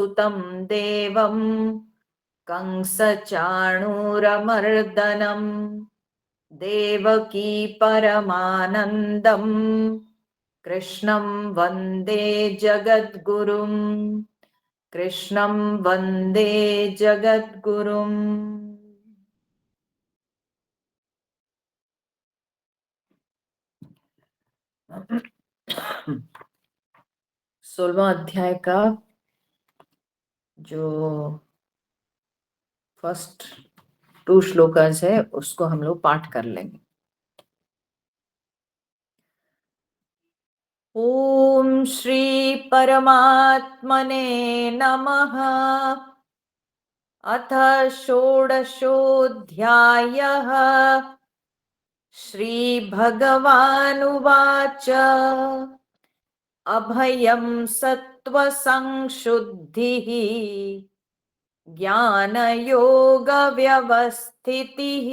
सुतं देवं कंसचाणूरमर्दनम् देवकी परमानन्दम् कृष्णं वन्दे जगद्गुरुम् कृष्णं वन्दे जगद्गुरुम्। 16वां अध्याय का जो फर्स्ट 2 श्लोकास है उसको हम लोग पाठ कर लेंगे। ओम श्री परमात्मने नमः। अथ षोडशोऽध्यायः। श्रीभगवानुवाच अभयं सत्त्वसंशुद्धिः ज्ञानयोगव्यवस्थितिः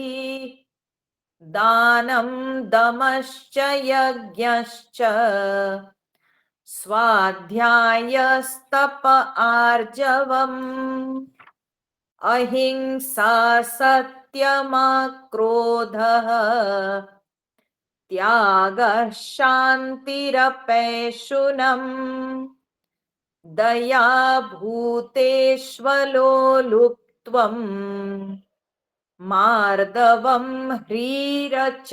दानं दमश्च यज्ञश्च स्वाध्यायस्तप आर्जवम् अहिंसा सत्यमक्रोधः त्यागः शान्तिरपैशुनम् दया भूतेष्वलोलुप्त्वम् मार्दवम् ह्रीरचापलम्।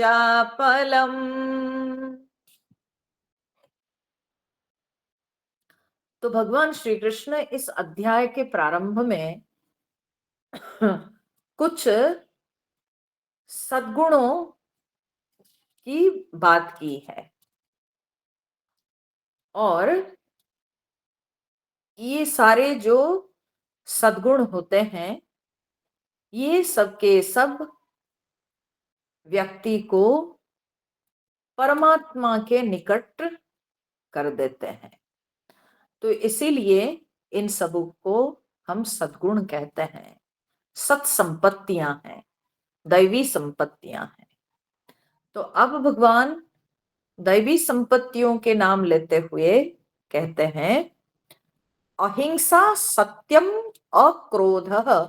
तो भगवान श्री कृष्ण इस अध्याय के प्रारंभ में कुछ सद्गुणों की बात की है और ये सारे जो सद्गुण होते हैं ये सबके सब व्यक्ति को परमात्मा के निकट कर देते हैं। तो इसीलिए इन सब को हम सद्गुण कहते हैं, सत्संपत्तियां हैं, दैवी संपत्तियां हैं। तो अब भगवान दैवी संपत्तियों के नाम लेते हुए कहते हैं अहिंसा सत्यम अक्रोधः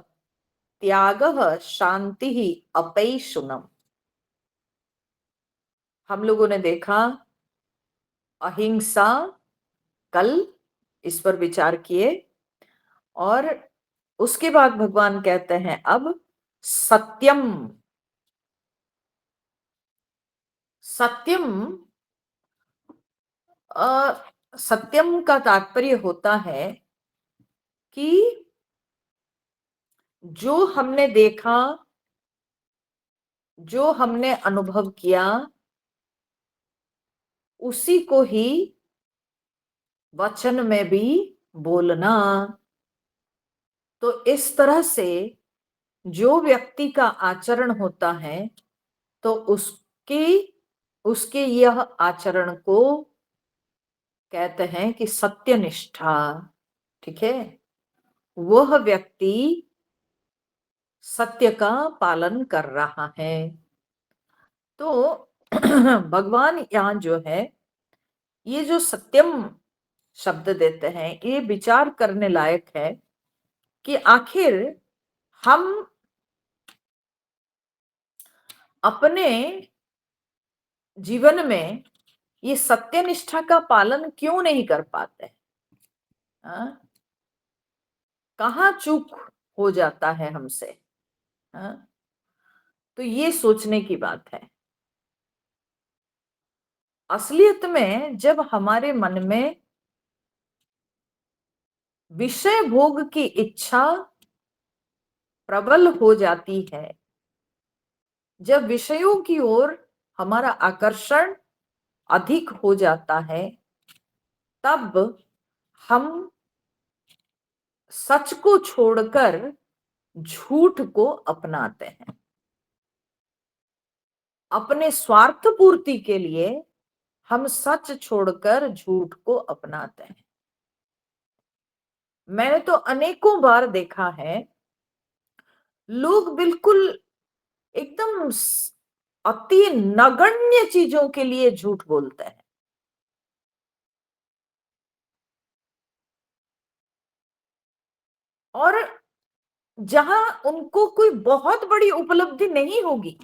त्यागः शांति अपैशुनम। हम लोगों ने देखा अहिंसा, कल इस पर विचार किए और उसके बाद भगवान कहते हैं अब सत्यम। सत्यम सत्यम का तात्पर्य होता है कि जो हमने देखा, जो हमने अनुभव किया उसी को ही वचन में भी बोलना। तो इस तरह से जो व्यक्ति का आचरण होता है तो उसके यह आचरण को कहते हैं कि सत्यनिष्ठा। ठीक है, वह व्यक्ति सत्य का पालन कर रहा है। तो भगवान यहाँ जो है ये जो सत्यम शब्द देते हैं ये विचार करने लायक है कि आखिर हम अपने जीवन में ये सत्यनिष्ठा का पालन क्यों नहीं कर पाते? कहाँ चूक हो जाता है हमसे? तो ये सोचने की बात है। असलियत में जब हमारे मन में विषय भोग की इच्छा प्रबल हो जाती है, जब विषयों की ओर हमारा आकर्षण अधिक हो जाता है, तब हम सच को छोड़कर झूठ को अपनाते हैं। अपने स्वार्थ पूर्ति के लिए हम सच छोड़कर झूठ को अपनाते हैं। मैंने तो अनेकों बार देखा है लोग बिल्कुल एकदम अति नगण्य चीजों के लिए झूठ बोलते हैं। और जहां उनको कोई बहुत बड़ी उपलब्धि नहीं होगी,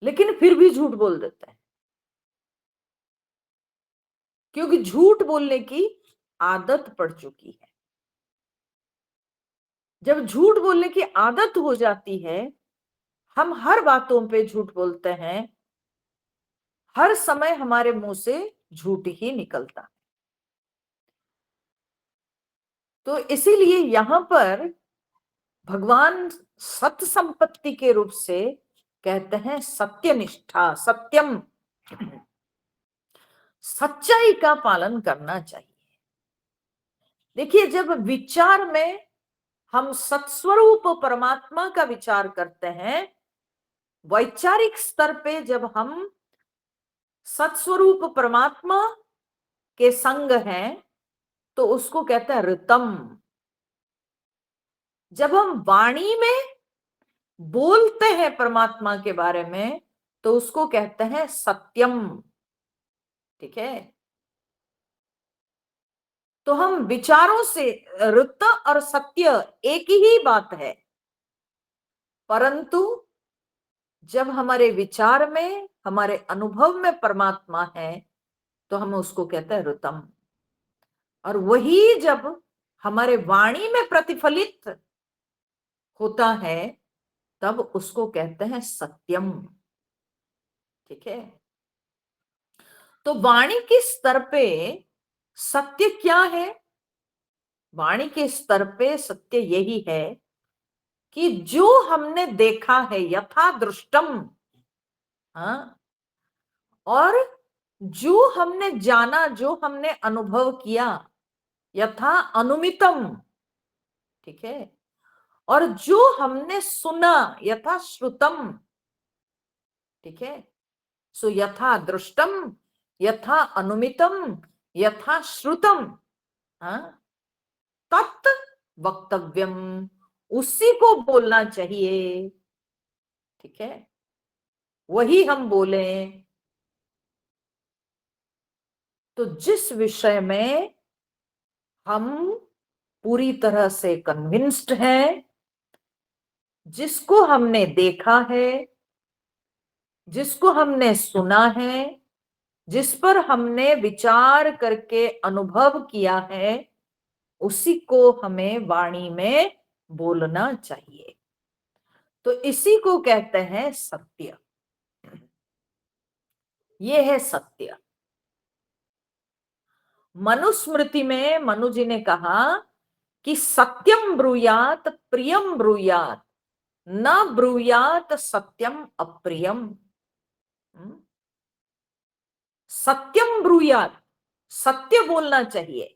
लेकिन फिर भी झूठ बोल देते हैं, क्योंकि झूठ बोलने की आदत पड़ चुकी है। जब झूठ बोलने की आदत हो जाती है, हम हर बातों पे झूठ बोलते हैं, हर समय हमारे मुंह से झूठ ही निकलता है। तो इसीलिए यहां पर भगवान सत्य संपत्ति के रूप से कहते हैं सत्यनिष्ठा, सत्यम, सच्चाई का पालन करना चाहिए। देखिए, जब विचार में हम सत्स्वरूप परमात्मा का विचार करते हैं, वैचारिक स्तर पे जब हम सत्स्वरूप परमात्मा के संग हैं, तो उसको कहते हैं ऋतम। जब हम वाणी में बोलते हैं परमात्मा के बारे में, तो उसको कहते हैं सत्यम। ठीक है। तो हम विचारों से, ऋत और सत्य एक ही बात है, परंतु जब हमारे विचार में, हमारे अनुभव में परमात्मा है, तो हम उसको कहते हैं ऋतम। और वही जब हमारे वाणी में प्रतिफलित होता है, तब उसको कहते हैं सत्यम। ठीक है। तो वाणी के स्तर पे सत्य क्या है? वाणी के स्तर पे सत्य यही है कि जो हमने देखा है यथा दृष्टम, हाँ, और जो हमने जाना, जो हमने अनुभव किया, यथा अनुमितम। ठीक है। और जो हमने सुना, यथा श्रुतम। ठीक है। सो यथा दृष्टम, यथा अनुमितम, यथा श्रुतम, हाँ, तत् वक्तव्यम, उसी को बोलना चाहिए। ठीक है। वही हम बोले। तो जिस विषय में हम पूरी तरह से कन्विंस्ड हैं, जिसको हमने देखा है, जिसको हमने सुना है, जिस पर हमने विचार करके अनुभव किया है, उसी को हमें वाणी में बोलना चाहिए। तो इसी को कहते हैं सत्य। ये है सत्य। मनुस्मृति में मनु जी ने कहा कि सत्यम ब्रूयात प्रियम ब्रूयात, न ब्रूयात सत्यम अप्रियम। हम्म? सत्यम ब्रूयात, सत्य बोलना चाहिए,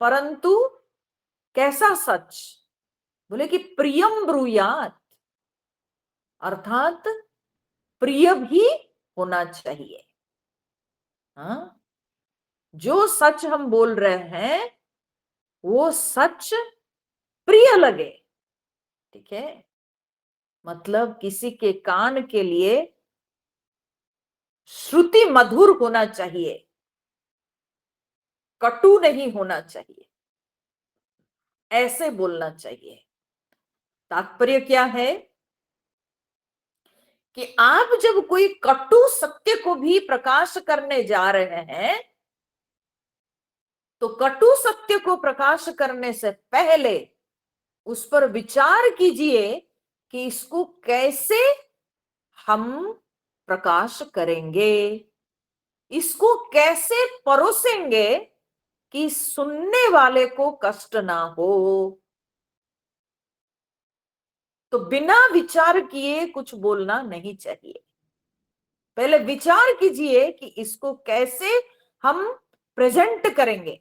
परंतु कैसा सच? बोले कि प्रियम ब्रूयात, अर्थात प्रिय भी होना चाहिए। हाँ? जो सच हम बोल रहे हैं, वो सच प्रिय लगे। ठीक है। मतलब किसी के कान के लिए श्रुति मधुर होना चाहिए, कटु नहीं होना चाहिए, ऐसे बोलना चाहिए। तात्पर्य क्या है कि आप जब कोई कटु सत्य को भी प्रकाश करने जा रहे हैं, तो कटु सत्य को प्रकाश करने से पहले उस पर विचार कीजिए कि इसको कैसे हम प्रकाश करेंगे, इसको कैसे परोसेंगे कि सुनने वाले को कष्ट ना हो। तो बिना विचार किए कुछ बोलना नहीं चाहिए। पहले विचार कीजिए कि इसको कैसे हम प्रेजेंट करेंगे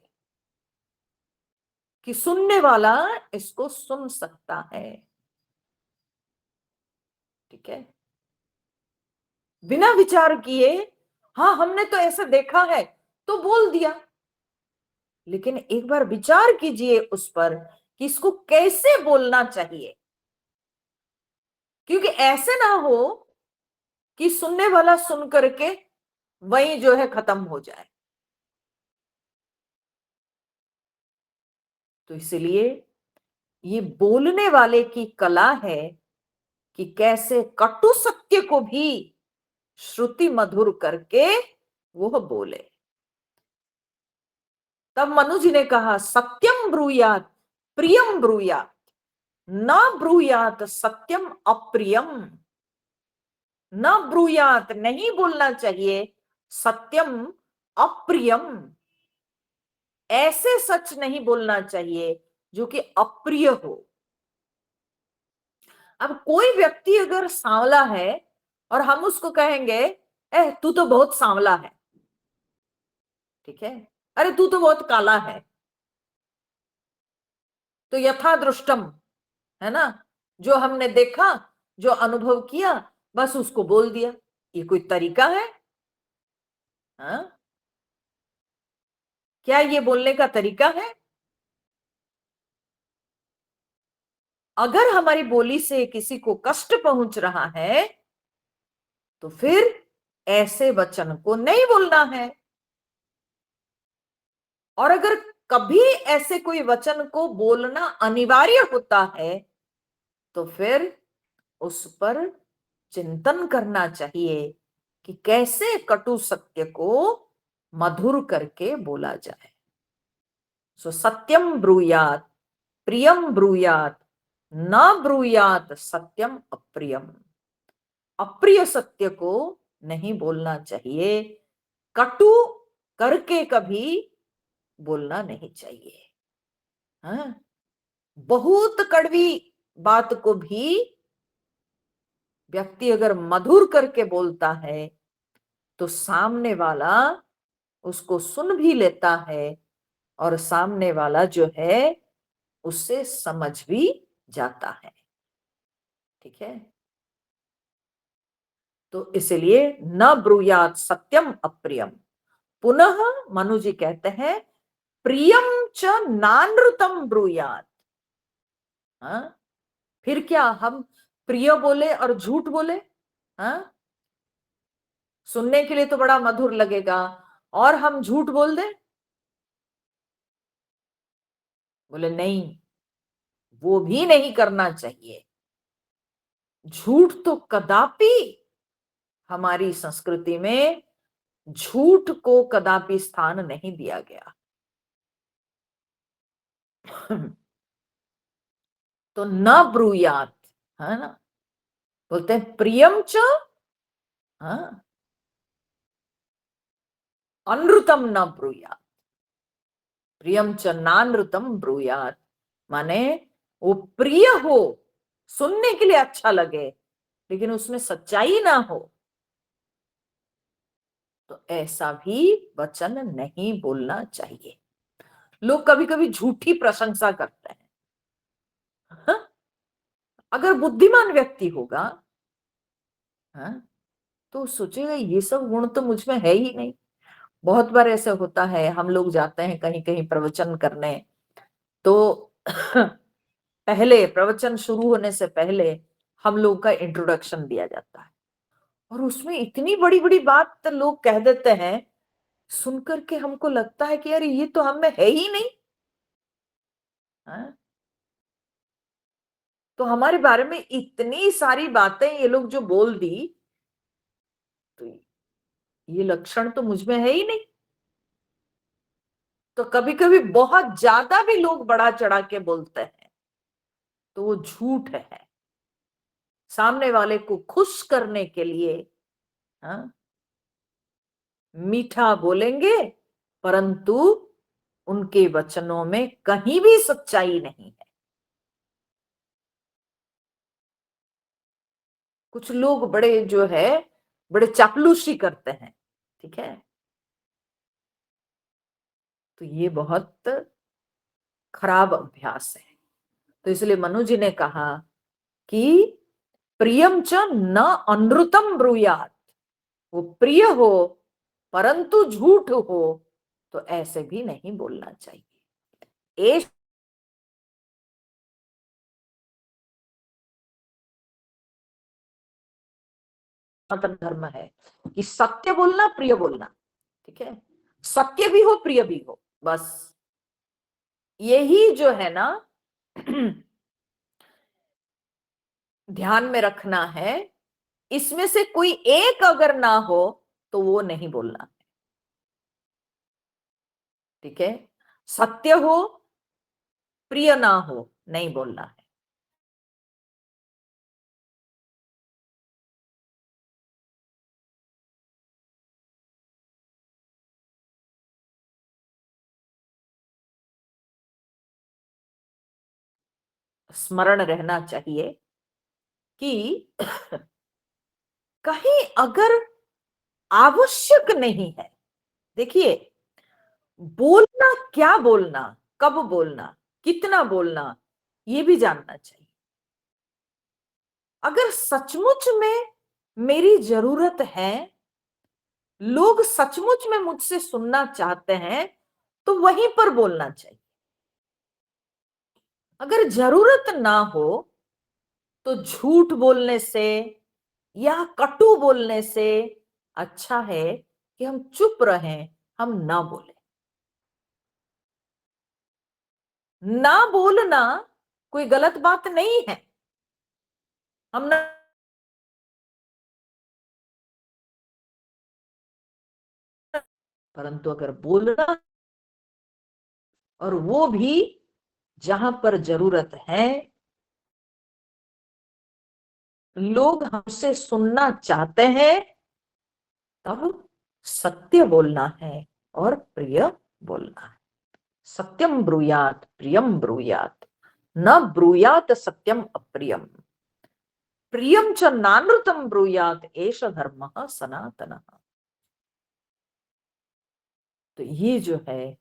कि सुनने वाला इसको सुन सकता है। ठीक है। बिना विचार किए, हाँ हमने तो ऐसा देखा है, तो बोल दिया, लेकिन एक बार विचार कीजिए उस पर कि इसको कैसे बोलना चाहिए, क्योंकि ऐसे ना हो कि सुनने वाला सुन करके वही जो है खत्म हो जाए। तो इसलिए ये बोलने वाले की कला है कि कैसे कटु सत्य को भी श्रुति मधुर करके वो बोले। तब मनु जी ने कहा सत्यम ब्रूयात प्रियम ब्रूयात, न ब्रूयात सत्यम अप्रियम। न ब्रूयात नहीं बोलना चाहिए, सत्यम अप्रियम ऐसे सच नहीं बोलना चाहिए जो कि अप्रिय हो। अब कोई व्यक्ति अगर सांवला है और हम उसको कहेंगे ए तू तो बहुत सांवला है, ठीक है, अरे तू तो बहुत काला है, तो यथा दृष्टम, है ना, जो हमने देखा, जो अनुभव किया, बस उसको बोल दिया। ये कोई तरीका है? हाँ? क्या ये बोलने का तरीका है? अगर हमारी बोली से किसी को कष्ट पहुंच रहा है तो फिर ऐसे वचन को नहीं बोलना है। और अगर कभी ऐसे कोई वचन को बोलना अनिवार्य होता है तो फिर उस पर चिंतन करना चाहिए कि कैसे कटु सत्य को मधुर करके बोला जाए। सो सत्यम ब्रूयात प्रियम ब्रूयात, न ब्रूयात सत्यम अप्रियम। अप्रिय सत्य को नहीं बोलना चाहिए, कटु करके कभी बोलना नहीं चाहिए। हाँ? बहुत कड़वी बात को भी व्यक्ति अगर मधुर करके बोलता है तो सामने वाला उसको सुन भी लेता है और सामने वाला जो है उससे समझ भी जाता है, ठीक है। तो इसलिए न ब्रूयात सत्यम अप्रियम। पुनः मनु जी कहते हैं प्रियम च नानृतम ब्रूयात। हाँ? फिर क्या हम प्रिय बोले और झूठ बोले? हाँ? सुनने के लिए तो बड़ा मधुर लगेगा और हम झूठ बोल दें? बोले नहीं, वो भी नहीं करना चाहिए। झूठ तो कदापि, हमारी संस्कृति में झूठ को कदापि स्थान नहीं दिया गया। तो न ब्रूयात, है ना, बोलते हैं प्रियम च, हाँ, अनृतम न ब्रूयात, प्रियम च नानृतम ब्रूयात, माने वो प्रिय हो, सुनने के लिए अच्छा लगे, लेकिन उसमें सच्चाई ना हो, तो ऐसा भी वचन नहीं बोलना चाहिए। लोग कभी कभी झूठी प्रशंसा करते हैं। हाँ? अगर बुद्धिमान व्यक्ति होगा, हाँ, तो सोचेगा ये सब गुण तो मुझ में है ही नहीं। बहुत बार ऐसा होता है, हम लोग जाते हैं कहीं कहीं प्रवचन करने, तो पहले प्रवचन शुरू होने से पहले हम लोग का इंट्रोडक्शन दिया जाता है और उसमें इतनी बड़ी बड़ी बात लोग कह देते हैं, सुनकर के हमको लगता है कि यार ये तो हम में है ही नहीं। हाँ? तो हमारे बारे में इतनी सारी बातें ये लोग जो बोल दी, तो ये लक्षण तो मुझ में है ही नहीं। तो कभी कभी बहुत ज्यादा भी लोग बढ़ा चढ़ा के बोलते हैं तो वो झूठ है, सामने वाले को खुश करने के लिए। हाँ? मीठा बोलेंगे परंतु उनके वचनों में कहीं भी सच्चाई नहीं है। कुछ लोग बड़े जो है बड़े चापलूसी करते हैं, ठीक है, तो ये बहुत खराब अभ्यास है। तो इसलिए मनु जी ने कहा कि प्रियम च न अनृतम ब्रूयात, वो प्रिय हो परंतु झूठ हो तो ऐसे भी नहीं बोलना चाहिए। एक सनातन धर्म है कि सत्य बोलना प्रिय बोलना, ठीक है, सत्य भी हो प्रिय भी हो, बस। यही जो है ना ध्यान में रखना है। इसमें से कोई एक अगर ना हो तो वो नहीं बोलना है। ठीक है, सत्य हो, प्रिय ना हो, नहीं बोलना है। स्मरण रहना चाहिए कि कहीं अगर आवश्यक नहीं है, देखिए, बोलना, क्या बोलना, कब बोलना, कितना बोलना, ये भी जानना चाहिए। अगर सचमुच में मेरी जरूरत है, लोग सचमुच में मुझसे सुनना चाहते हैं, तो वहीं पर बोलना चाहिए। अगर जरूरत ना हो तो झूठ बोलने से या कटु बोलने से अच्छा है कि हम चुप रहें, हम ना बोलें। ना बोलना कोई गलत बात नहीं है। हम ना, परंतु अगर बोलना, और वो भी जहां पर जरूरत है, लोग हमसे सुनना चाहते हैं, तब सत्य बोलना है और प्रिय बोलना है। सत्यम ब्रूयात प्रियम ब्रूयात, न ब्रूयात सत्यम अप्रियम, प्रियम च नानृतम ब्रूयात, एष धर्म सनातन। तो ये जो है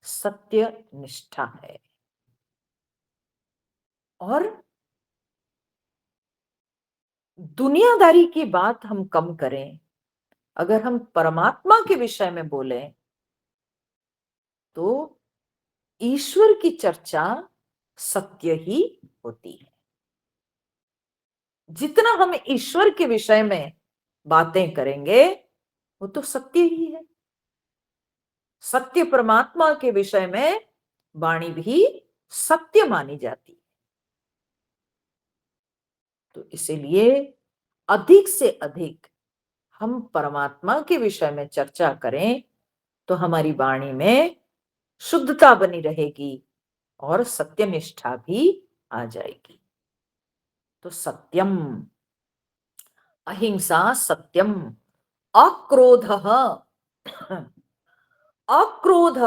सत्य निष्ठा है। और दुनियादारी की बात हम कम करें, अगर हम परमात्मा के विषय में बोले तो ईश्वर की चर्चा सत्य ही होती है। जितना हम ईश्वर के विषय में बातें करेंगे वो तो सत्य ही है। सत्य परमात्मा के विषय में वाणी भी सत्य मानी जाती है। तो इसीलिए अधिक से अधिक हम परमात्मा के विषय में चर्चा करें तो हमारी वाणी में शुद्धता बनी रहेगी और सत्यनिष्ठा भी आ जाएगी। तो सत्यम, अहिंसा सत्यम, अक्रोध, अक्रोध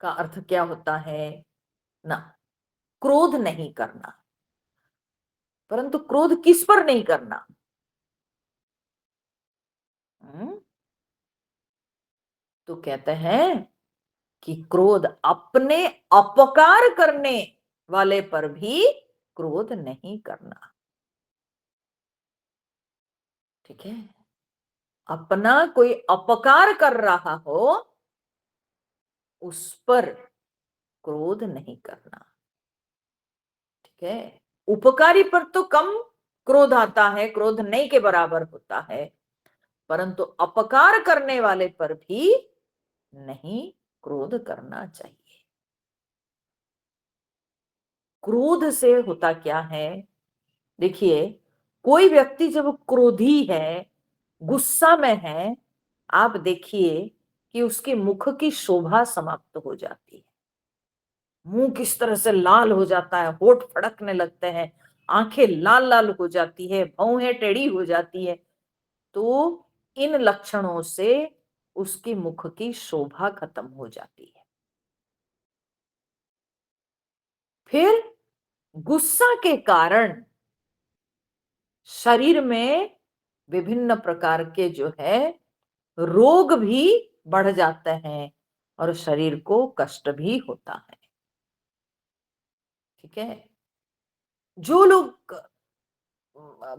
का अर्थ क्या होता है ना, क्रोध नहीं करना। परंतु क्रोध किस पर नहीं करना? हम्म? तो कहते हैं कि क्रोध अपने अपकार करने वाले पर भी क्रोध नहीं करना। ठीक है, अपना कोई अपकार कर रहा हो उस पर क्रोध नहीं करना। ठीक है, उपकारी पर तो कम क्रोध आता है, क्रोध नहीं के बराबर होता है, परंतु अपकार करने वाले पर भी नहीं क्रोध करना चाहिए। क्रोध से होता क्या है, देखिए, कोई व्यक्ति जब क्रोधी है, गुस्सा में है, आप देखिए कि उसके मुख की शोभा समाप्त हो जाती है। मुंह किस तरह से लाल हो जाता है, होठ फड़कने लगते हैं, आंखें लाल लाल हो जाती है, भौहें टेढ़ी हो जाती है। तो इन लक्षणों से उसके मुख की शोभा खत्म हो जाती है। फिर गुस्सा के कारण शरीर में विभिन्न प्रकार के जो है रोग भी बढ़ जाते हैं और शरीर को कष्ट भी होता है। ठीक है, जो लोग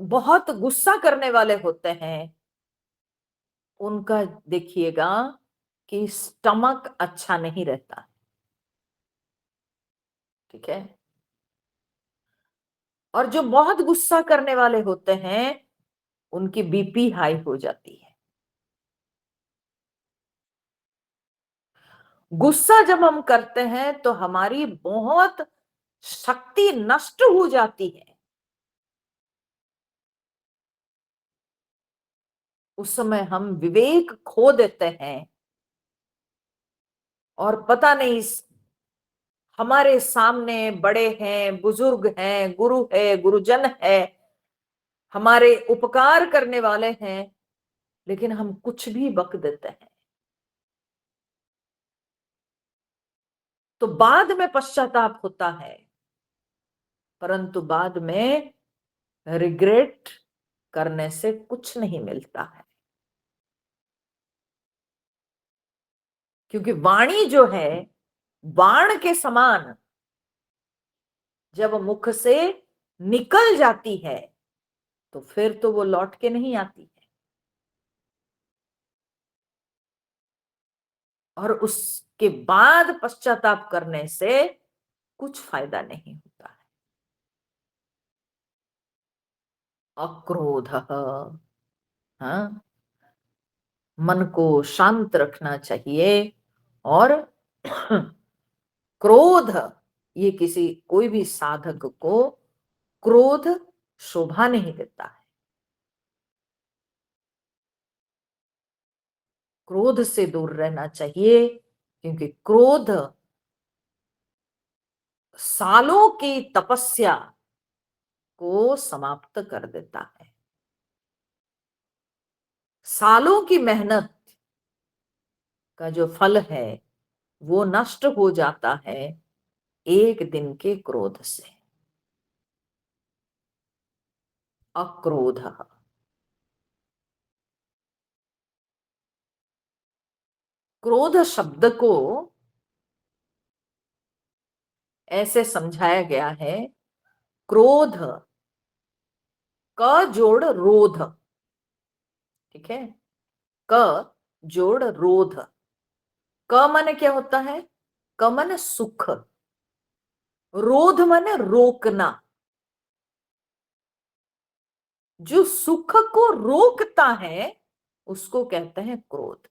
बहुत गुस्सा करने वाले होते हैं उनका देखिएगा कि स्टमक अच्छा नहीं रहता। ठीक है, और जो बहुत गुस्सा करने वाले होते हैं उनकी बीपी हाई हो जाती है। गुस्सा जब हम करते हैं तो हमारी बहुत शक्ति नष्ट हो जाती है। उस समय हम विवेक खो देते हैं और पता नहीं हमारे सामने बड़े हैं, बुजुर्ग हैं, गुरु है, गुरुजन है, हमारे उपकार करने वाले हैं, लेकिन हम कुछ भी बक देते हैं। तो बाद में पश्चाताप होता है, परंतु बाद में रिग्रेट करने से कुछ नहीं मिलता है। क्योंकि वाणी जो है बाण के समान जब मुख से निकल जाती है तो फिर तो वो लौट के नहीं आती है, और उसके बाद पश्चाताप करने से कुछ फायदा नहीं होता है। अक्रोध, हाँ, मन को शांत रखना चाहिए। और क्रोध, ये किसी कोई भी साधक को क्रोध शोभा नहीं देता है। क्रोध से दूर रहना चाहिए, क्योंकि क्रोध सालों की तपस्या को समाप्त कर देता है। सालों की मेहनत का जो फल है वो नष्ट हो जाता है एक दिन के क्रोध से। अक्रोध, क्रोध शब्द को ऐसे समझाया गया है, क्रोध क जोड़ रोध, ठीक है, क जोड़ रोध। क माने क्या होता है? क माने सुख, रोध माने रोकना। जो सुख को रोकता है उसको कहते हैं क्रोध।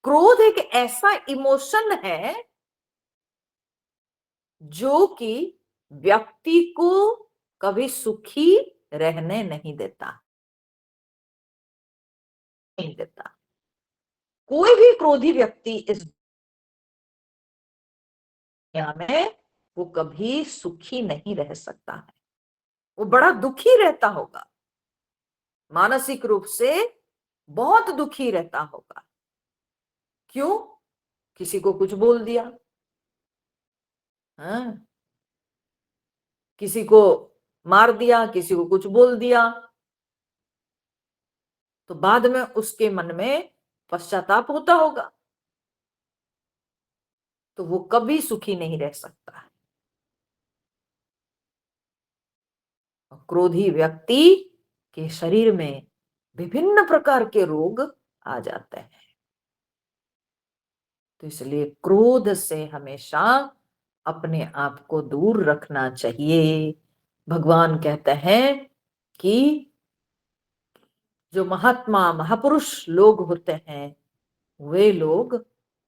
क्रोध एक ऐसा इमोशन है जो कि व्यक्ति को कभी सुखी रहने नहीं देता, नहीं देता। कोई भी क्रोधी व्यक्ति इस दुनिया में वो कभी सुखी नहीं रह सकता है। वो बड़ा दुखी रहता होगा, मानसिक रूप से बहुत दुखी रहता होगा। क्यों? किसी को कुछ बोल दिया, हाँ, किसी को मार दिया, किसी को कुछ बोल दिया, तो बाद में उसके मन में पश्चाताप होता होगा, तो वो कभी सुखी नहीं रह सकता है। क्रोधी व्यक्ति के शरीर में विभिन्न प्रकार के रोग आ जाते हैं। तो इसलिए क्रोध से हमेशा अपने आप को दूर रखना चाहिए। भगवान कहते हैं कि जो महात्मा महापुरुष लोग होते हैं वे लोग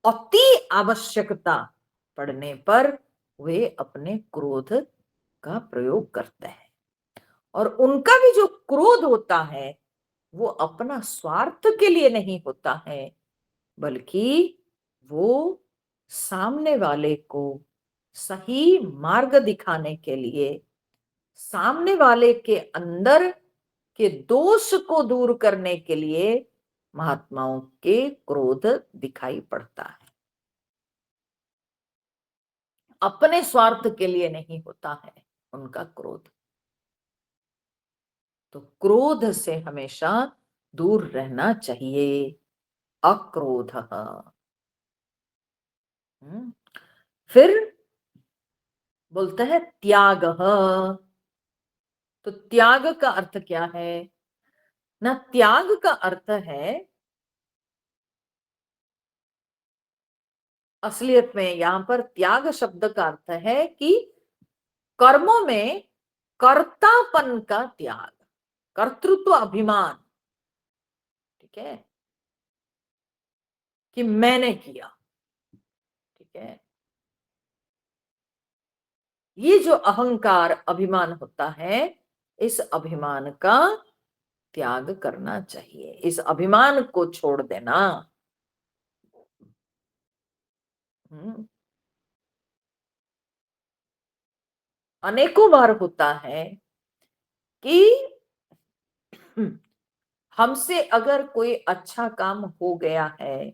अति आवश्यकता पड़ने पर वे अपने क्रोध का प्रयोग करते हैं, और उनका भी जो क्रोध होता है वो अपना स्वार्थ के लिए नहीं होता है, बल्कि वो सामने वाले को सही मार्ग दिखाने के लिए, सामने वाले के अंदर के दोष को दूर करने के लिए महात्माओं के क्रोध दिखाई पड़ता है। अपने स्वार्थ के लिए नहीं होता है उनका क्रोध। तो क्रोध से हमेशा दूर रहना चाहिए। अक्रोध। फिर बोलते हैं त्याग। तो त्याग का अर्थ क्या है ना? त्याग का अर्थ है, असलियत में यहां पर त्याग शब्द का अर्थ है कि कर्मों में कर्तापन का त्याग, कर्तृत्व अभिमान, ठीक है। कि मैंने किया। ठीक है, ये जो अहंकार अभिमान होता है, इस अभिमान का त्याग करना चाहिए, इस अभिमान को छोड़ देना। हम्म, अनेकों बार होता है कि हमसे अगर कोई अच्छा काम हो गया है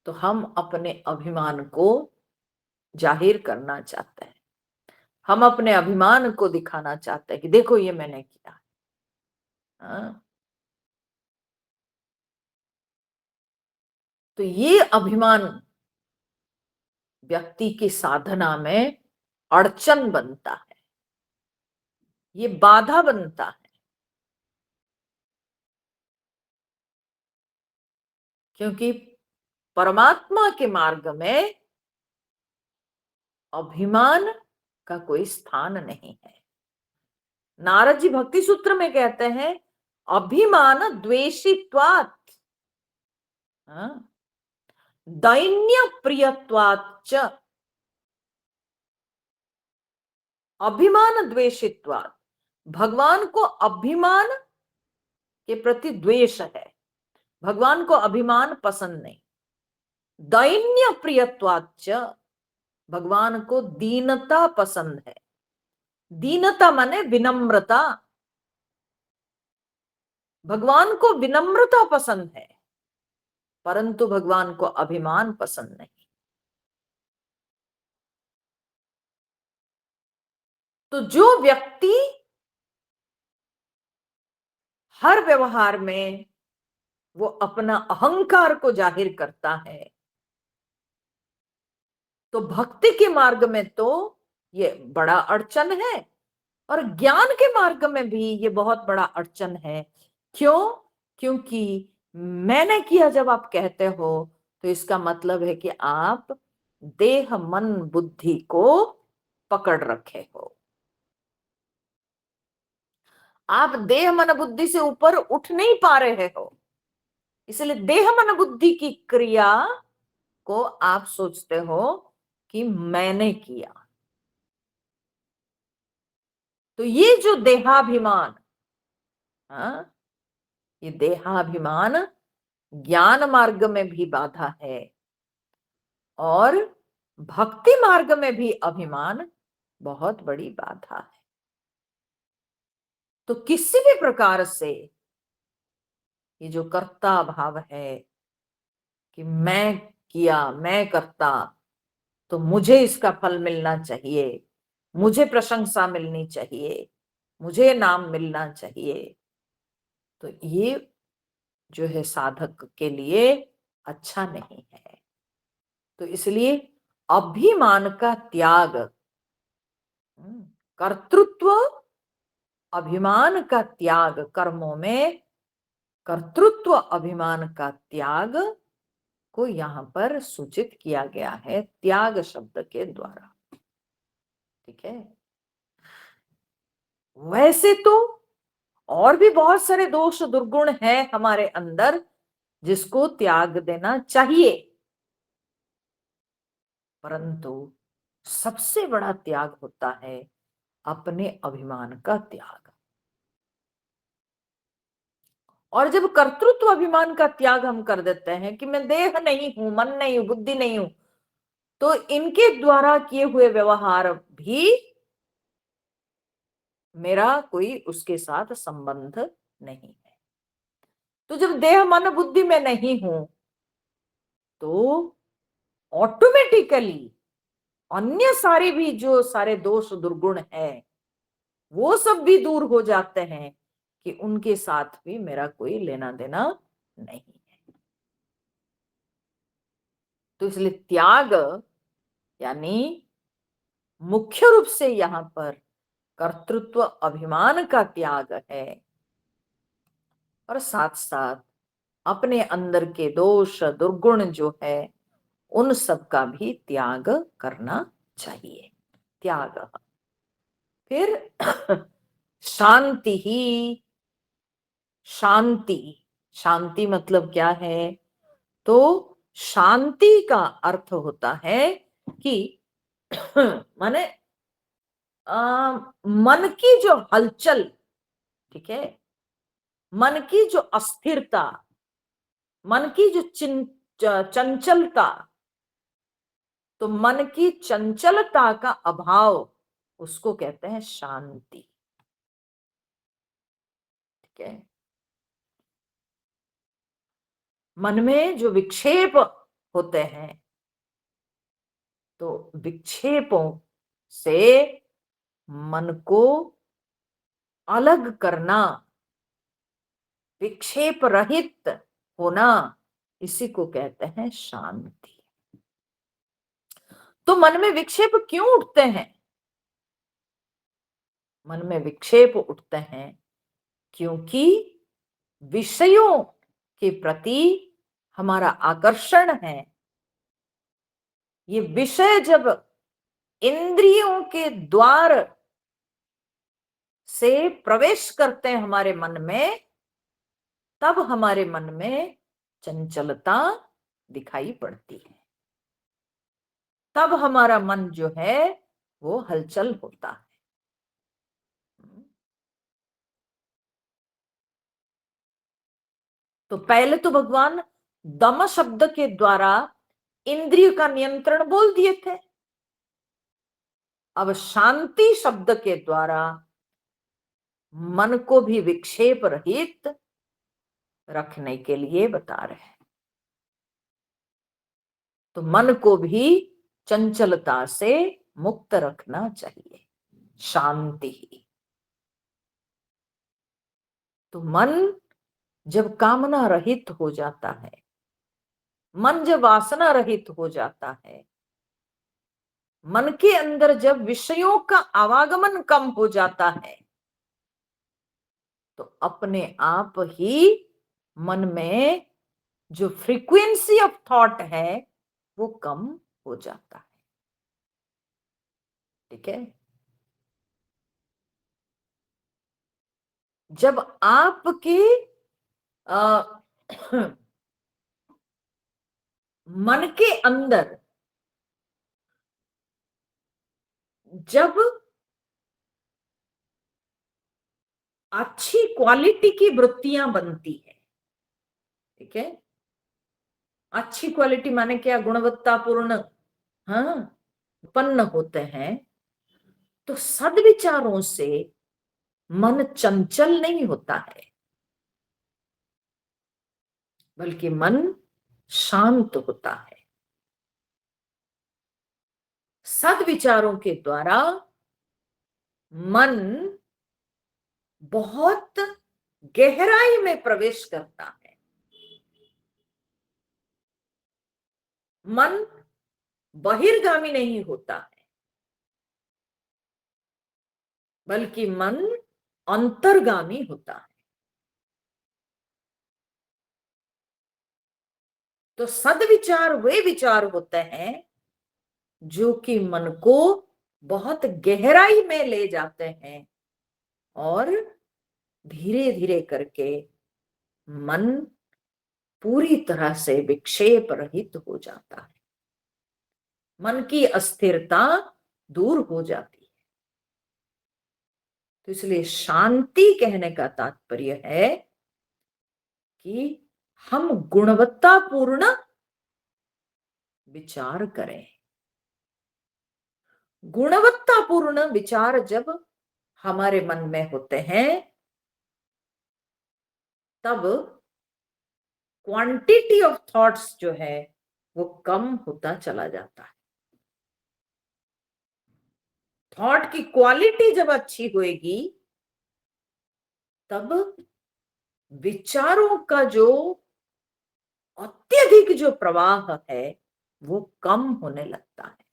तो हम अपने अभिमान को जाहिर करना चाहते हैं, हम अपने अभिमान को दिखाना चाहते हैं कि देखो ये मैंने किया। हाँ? तो ये अभिमान व्यक्ति की साधना में अड़चन बनता है, ये बाधा बनता है। क्योंकि परमात्मा के मार्ग में अभिमान का कोई स्थान नहीं है। नारद जी भक्ति सूत्र में कहते हैं अभिमान द्वेषित्वात्, हाँ, दैन्य प्रियत्वाच्च। अभिमान द्वेषित्वात्, भगवान को अभिमान के प्रति द्वेष है, भगवान को अभिमान पसंद नहीं। दैन्य प्रियत्वाच्च, भगवान को दीनता पसंद है। दीनता माने विनम्रता, भगवान को विनम्रता पसंद है, परंतु भगवान को अभिमान पसंद नहीं। तो जो व्यक्ति हर व्यवहार में वो अपना अहंकार को जाहिर करता है, तो भक्ति के मार्ग में तो ये बड़ा अड़चन है, और ज्ञान के मार्ग में भी ये बहुत बड़ा अड़चन है। क्यों? क्योंकि मैंने किया जब आप कहते हो तो इसका मतलब है कि आप देह मन बुद्धि को पकड़ रखे हो, आप देह मन बुद्धि से ऊपर उठ नहीं पा रहे हो, इसलिए देह मन बुद्धि की क्रिया को आप सोचते हो कि मैंने किया। तो ये जो देहाभिमान, हाँ, ये देहाभिमान ज्ञान मार्ग में भी बाधा है, और भक्ति मार्ग में भी अभिमान बहुत बड़ी बाधा है। तो किसी भी प्रकार से ये जो कर्ता भाव है कि मैं किया, मैं करता, तो मुझे इसका फल मिलना चाहिए, मुझे प्रशंसा मिलनी चाहिए, मुझे नाम मिलना चाहिए, तो ये जो है साधक के लिए अच्छा नहीं है। तो इसलिए अभिमान का त्याग, कर्तृत्व अभिमान का त्याग, कर्मों में कर्तृत्व अभिमान का त्याग को यहां पर सूचित किया गया है त्याग शब्द के द्वारा। ठीक है, वैसे तो और भी बहुत सारे दोष दुर्गुण हैं हमारे अंदर जिसको त्याग देना चाहिए, परंतु सबसे बड़ा त्याग होता है अपने अभिमान का त्याग। और जब कर्तृत्व अभिमान का त्याग हम कर देते हैं कि मैं देह नहीं हूं, मन नहीं हूं, बुद्धि नहीं हूं, तो इनके द्वारा किए हुए व्यवहार भी मेरा कोई उसके साथ संबंध नहीं है। तो जब देह मन बुद्धि में नहीं हूं तो ऑटोमेटिकली अन्य सारे भी जो सारे दोष दुर्गुण है वो सब भी दूर हो जाते हैं कि उनके साथ भी मेरा कोई लेना देना नहीं है। तो इसलिए त्याग यानी मुख्य रूप से यहां पर कर्तृत्व अभिमान का त्याग है, और साथ साथ अपने अंदर के दोष दुर्गुण जो है उन सब का भी त्याग करना चाहिए। त्याग, फिर शांति ही, शांति, शांति मतलब क्या है? तो शांति का अर्थ होता है कि माने मन की जो हलचल, ठीक है, मन की जो अस्थिरता, मन की जो चंचलता, तो मन की चंचलता का अभाव, उसको कहते हैं शांति। ठीक है। मन में जो विक्षेप होते हैं, तो विक्षेपों से मन को अलग करना, विक्षेप रहित होना, इसी को कहते हैं शांति। तो मन में विक्षेप क्यों उठते हैं? मन में विक्षेप उठते हैं क्योंकि विषयों के प्रति हमारा आकर्षण है। ये विषय जब इंद्रियों के द्वार से प्रवेश करते हैं हमारे मन में, तब हमारे मन में चंचलता दिखाई पड़ती है, तब हमारा मन जो है वो हलचल होता है। तो पहले तो भगवान दम शब्द के द्वारा इंद्रिय का नियंत्रण बोल दिए थे, अब शांति शब्द के द्वारा मन को भी विक्षेप रहित रखने के लिए बता रहे हैं। तो मन को भी चंचलता से मुक्त रखना चाहिए, शांति ही। तो मन जब कामना रहित हो जाता है, मन जब वासना रहित हो जाता है, मन के अंदर जब विषयों का आवागमन कम हो जाता है, तो अपने आप ही मन में जो फ्रीक्वेंसी ऑफ थॉट है वो कम हो जाता है। ठीक है। जब आपके मन के अंदर जब अच्छी क्वालिटी की वृत्तियां बनती है, ठीक है, अच्छी क्वालिटी माने क्या, गुणवत्तापूर्ण, हाँ, उत्पन्न होते हैं, तो सद्विचारों से मन चंचल नहीं होता है, बल्कि मन शांत होता है। सद्विचारों के द्वारा मन बहुत गहराई में प्रवेश करता है। मन बहिर्गामी नहीं होता है, बल्कि मन अंतर्गामी होता है। तो सद्विचार वे विचार होते हैं जो कि मन को बहुत गहराई में ले जाते हैं और धीरे धीरे करके मन पूरी तरह से विक्षेप रहित हो जाता है, मन की अस्थिरता दूर हो जाती है। तो इसलिए शांति कहने का तात्पर्य है कि हम गुणवत्तापूर्ण विचार करें। गुणवत्तापूर्ण विचार जब हमारे मन में होते हैं, तब क्वांटिटी ऑफ थॉट्स जो है वो कम होता चला जाता है। थॉट की क्वालिटी जब अच्छी होएगी, तब विचारों का जो अत्यधिक जो प्रवाह है वो कम होने लगता है,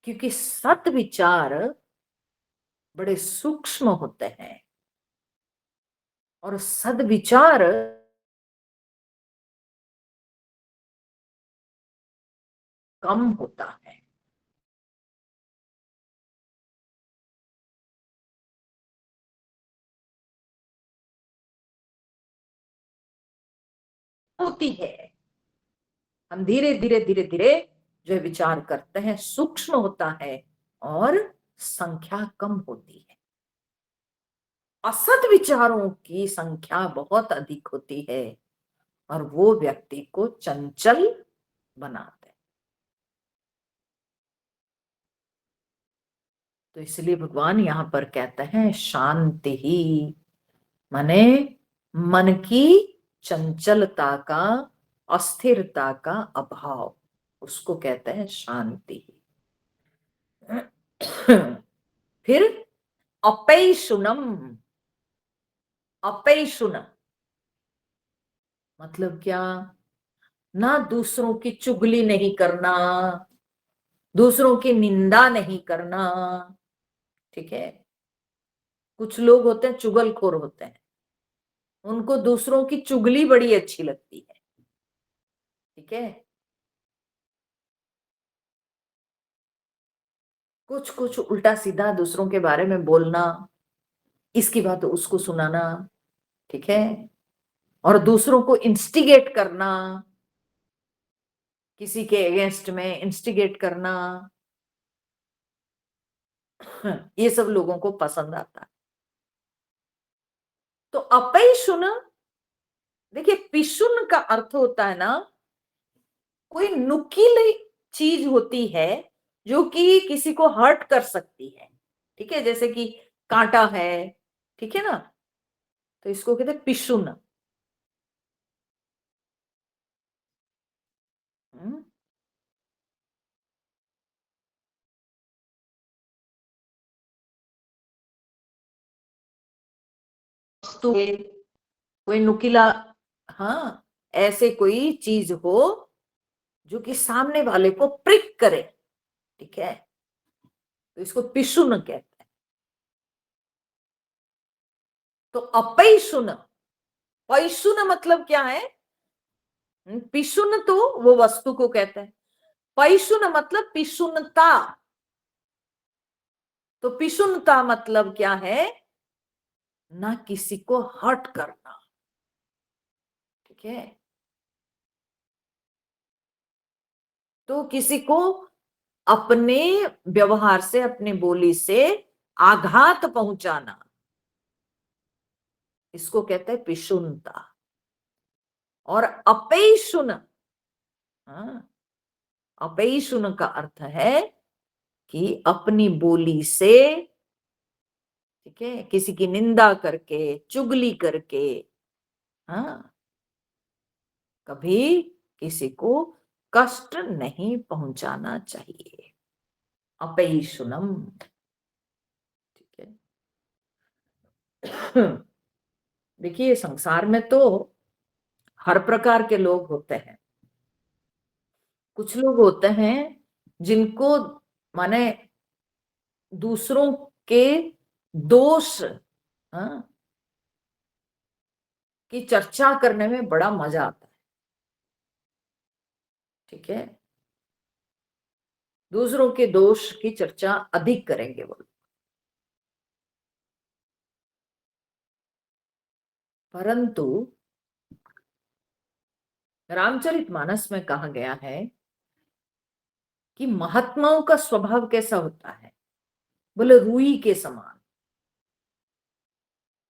क्योंकि सत विचार बड़े सूक्ष्म होते हैं और सद्विचार कम होता है। होती है हम धीरे धीरे धीरे धीरे जो है विचार करते हैं, सूक्ष्म होता है और संख्या कम होती है। असत विचारों की संख्या बहुत अधिक होती है और वो व्यक्ति को चंचल बनाते हैं। तो इसलिए भगवान यहां पर कहते हैं शांति ही, माने मन की चंचलता का, अस्थिरता का अभाव, उसको कहते हैं शांति। फिर अपैशुनम, अपैशुन मतलब क्या? ना दूसरों की चुगली नहीं करना, दूसरों की निंदा नहीं करना। ठीक है, कुछ लोग होते हैं चुगलखोर होते हैं, उनको दूसरों की चुगली बड़ी अच्छी लगती है। ठीक है, कुछ कुछ उल्टा सीधा दूसरों के बारे में बोलना, इसकी बात उसको सुनाना। ठीक है, और दूसरों को इंस्टिगेट करना, किसी के अगेंस्ट में इंस्टिगेट करना, ये सब लोगों को पसंद आता है। तो अपैशुन, देखिए पिशुन का अर्थ होता है ना, कोई नुकीली चीज होती है जो कि किसी को हर्ट कर सकती है। ठीक है, जैसे कि कांटा है, ठीक है ना, तो इसको कहते हैं पिशुन। हम्म, वस्तु है, कोई नुकीला, हाँ, ऐसे कोई चीज हो जो कि सामने वाले को प्रिक करे। ठीक है, तो इसको पिशुन कहते हैं। तो अपैशुन, पैशुन मतलब क्या है? पिशुन तो वो वस्तु को कहते हैं, पैशुन मतलब पिशुनता। तो पिशुनता मतलब क्या है? ना किसी को हर्ट करना। ठीक है, तो किसी को अपने व्यवहार से, अपनी बोली से आघात पहुंचाना, इसको कहते हैं पिशुनता। और अपैशुन, हाँ, अपैशुन का अर्थ है कि अपनी बोली से, ठीक है, किसी की निंदा करके, चुगली करके, हाँ, कभी किसी को कष्ट नहीं पहुंचाना चाहिए। अपैशुनम। ठीक है, देखिए संसार में तो हर प्रकार के लोग होते हैं। कुछ लोग होते हैं जिनको, माने दूसरों के दोष, हाँ, की चर्चा करने में बड़ा मजा आता है। ठीक है, दूसरों के दोष की चर्चा अधिक करेंगे वो लोग। परंतु रामचरितमानस में कहा गया है कि महात्माओं का स्वभाव कैसा होता है, बोले रूई के समान।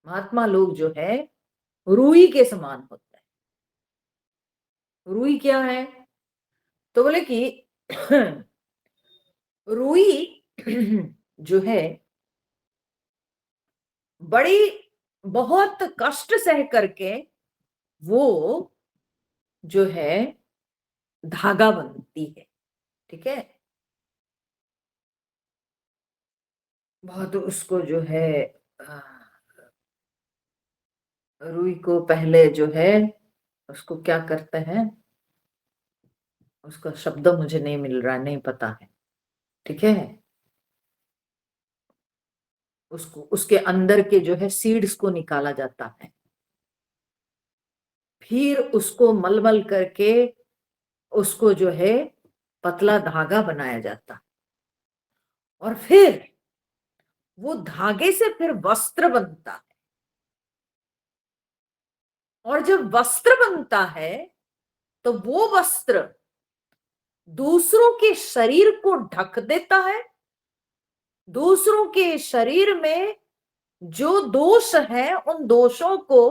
महात्मा लोग जो है रूई के समान होते हैं। रूई क्या है? तो बोले कि रूई जो है बड़ी, बहुत कष्ट सह करके वो जो है धागा बनती है। ठीक है, बहुत उसको जो है, अ, रुई को पहले जो है उसको क्या करते हैं, उसका शब्द मुझे नहीं मिल रहा, नहीं पता है। ठीक है, उसको, उसके अंदर के जो है सीड्स को निकाला जाता है, फिर उसको मलमल करके उसको जो है पतला धागा बनाया जाता, और फिर वो धागे से फिर वस्त्र बनता है। और जब वस्त्र बनता है तो वो वस्त्र दूसरों के शरीर को ढक देता है, दूसरों के शरीर में जो दोष है उन दोषों को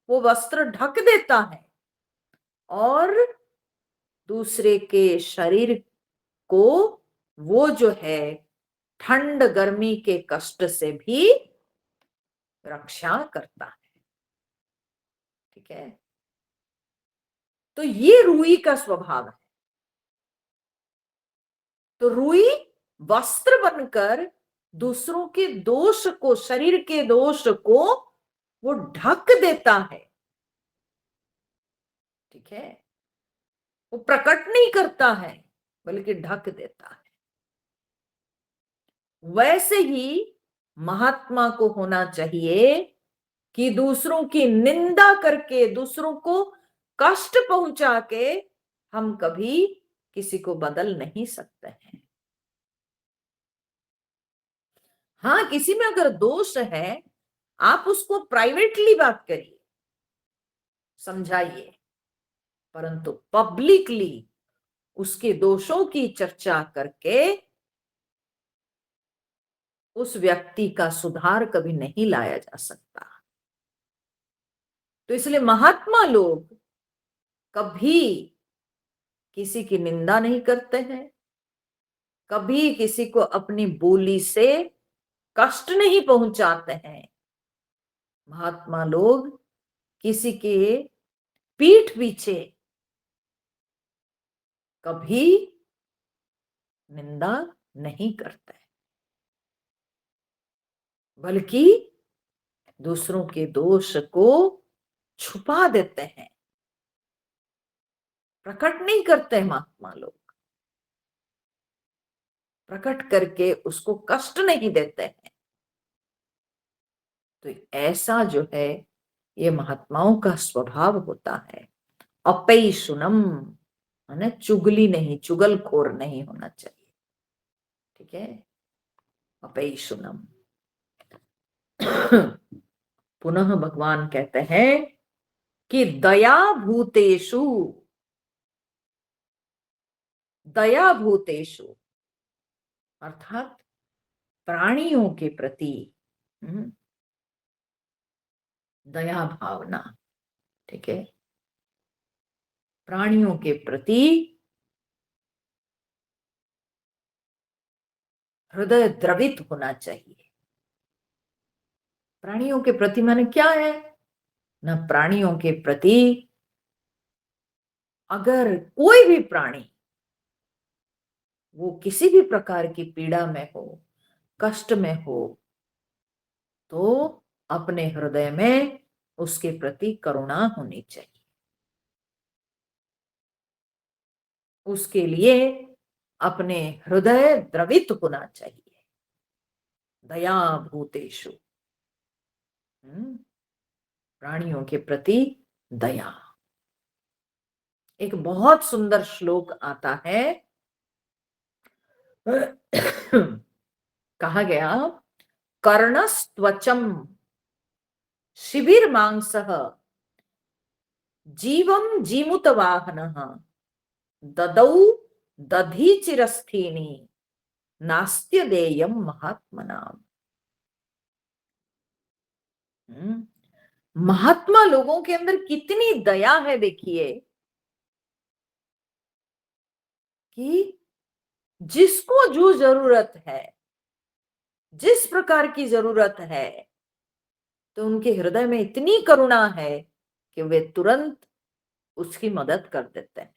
वो वस्त्र ढक देता है, और दूसरे के शरीर को वो जो है ठंड गर्मी के कष्ट से भी रक्षा करता है। ठीक है, तो ये रूई का स्वभाव है। तो रूई वस्त्र बनकर दूसरों के दोष को, शरीर के दोष को वो ढक देता है। ठीक है, वो प्रकट नहीं करता है बल्कि ढक देता है। वैसे ही महात्मा को होना चाहिए कि दूसरों की निंदा करके, दूसरों को कष्ट पहुंचा के हम कभी किसी को बदल नहीं सकते हैं। हाँ, किसी में अगर दोष है आप उसको प्राइवेटली बात करिए, समझाइए, परंतु पब्लिकली उसके दोषों की चर्चा करके उस व्यक्ति का सुधार कभी नहीं लाया जा सकता। तो इसलिए महात्मा लोग कभी किसी की निंदा नहीं करते हैं, कभी किसी को अपनी बोली से कष्ट नहीं पहुंचाते हैं। महात्मा लोग किसी के पीठ पीछे कभी निंदा नहीं करते, बल्कि दूसरों के दोष को छुपा देते हैं, प्रकट नहीं करते। महात्मा लोग प्रकट करके उसको कष्ट नहीं देते हैं। तो ऐसा जो है ये महात्माओं का स्वभाव होता है। अपैशुनम, माने चुगली नहीं, चुगलखोर नहीं होना चाहिए। ठीक है, अपैशुनम। पुनः भगवान कहते हैं कि दया भूतेषु, दया भूतेषु अर्थात प्राणियों के प्रति दया भावना। ठीक है, प्राणियों के प्रति हृदय द्रवित होना चाहिए। प्राणियों के प्रति माने क्या है ना, प्राणियों के प्रति अगर कोई भी प्राणी वो किसी भी प्रकार की पीड़ा में हो, कष्ट में हो, तो अपने हृदय में उसके प्रति करुणा होनी चाहिए। उसके लिए अपने हृदय द्रवित होना चाहिए। दया भूतेषु, प्राणियों के प्रति दया। एक बहुत सुंदर श्लोक आता है, कहा गया कर्णस्त्वचम शिबिर मांसः जीवम जीमुत वाहनः ददौ दधीचिरस्थीनि नास्त्य देयम महात्मनाम। महात्मा लोगों के अंदर कितनी दया है, देखिए कि जिसको जो जरूरत है, जिस प्रकार की जरूरत है, तो उनके हृदय में इतनी करुणा है कि वे तुरंत उसकी मदद कर देते हैं।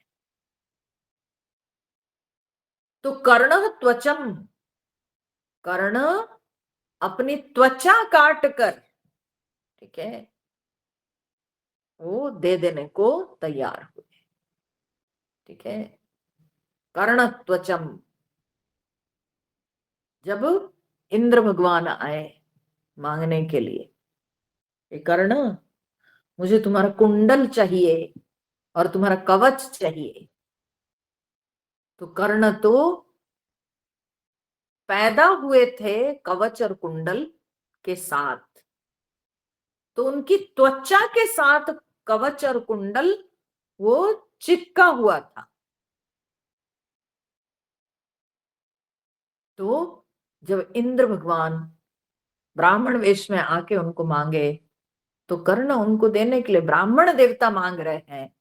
तो कर्ण त्वचम, कर्ण अपनी त्वचा काट कर, ठीक है, वो दे देने को तैयार हुए। ठीक है, कर्ण त्वचम। जब इंद्र भगवान आए मांगने के लिए, कर्ण मुझे तुम्हारा कुंडल चाहिए और तुम्हारा कवच चाहिए, तो कर्ण तो पैदा हुए थे कवच और कुंडल के साथ, तो उनकी त्वचा के साथ कवच और कुंडल वो चिपका हुआ था। तो जब इंद्र भगवान ब्राह्मण वेश में आके उनको मांगे, तो कर्ण उनको देने के लिए ब्राह्मण देवता मांग रहे हैं,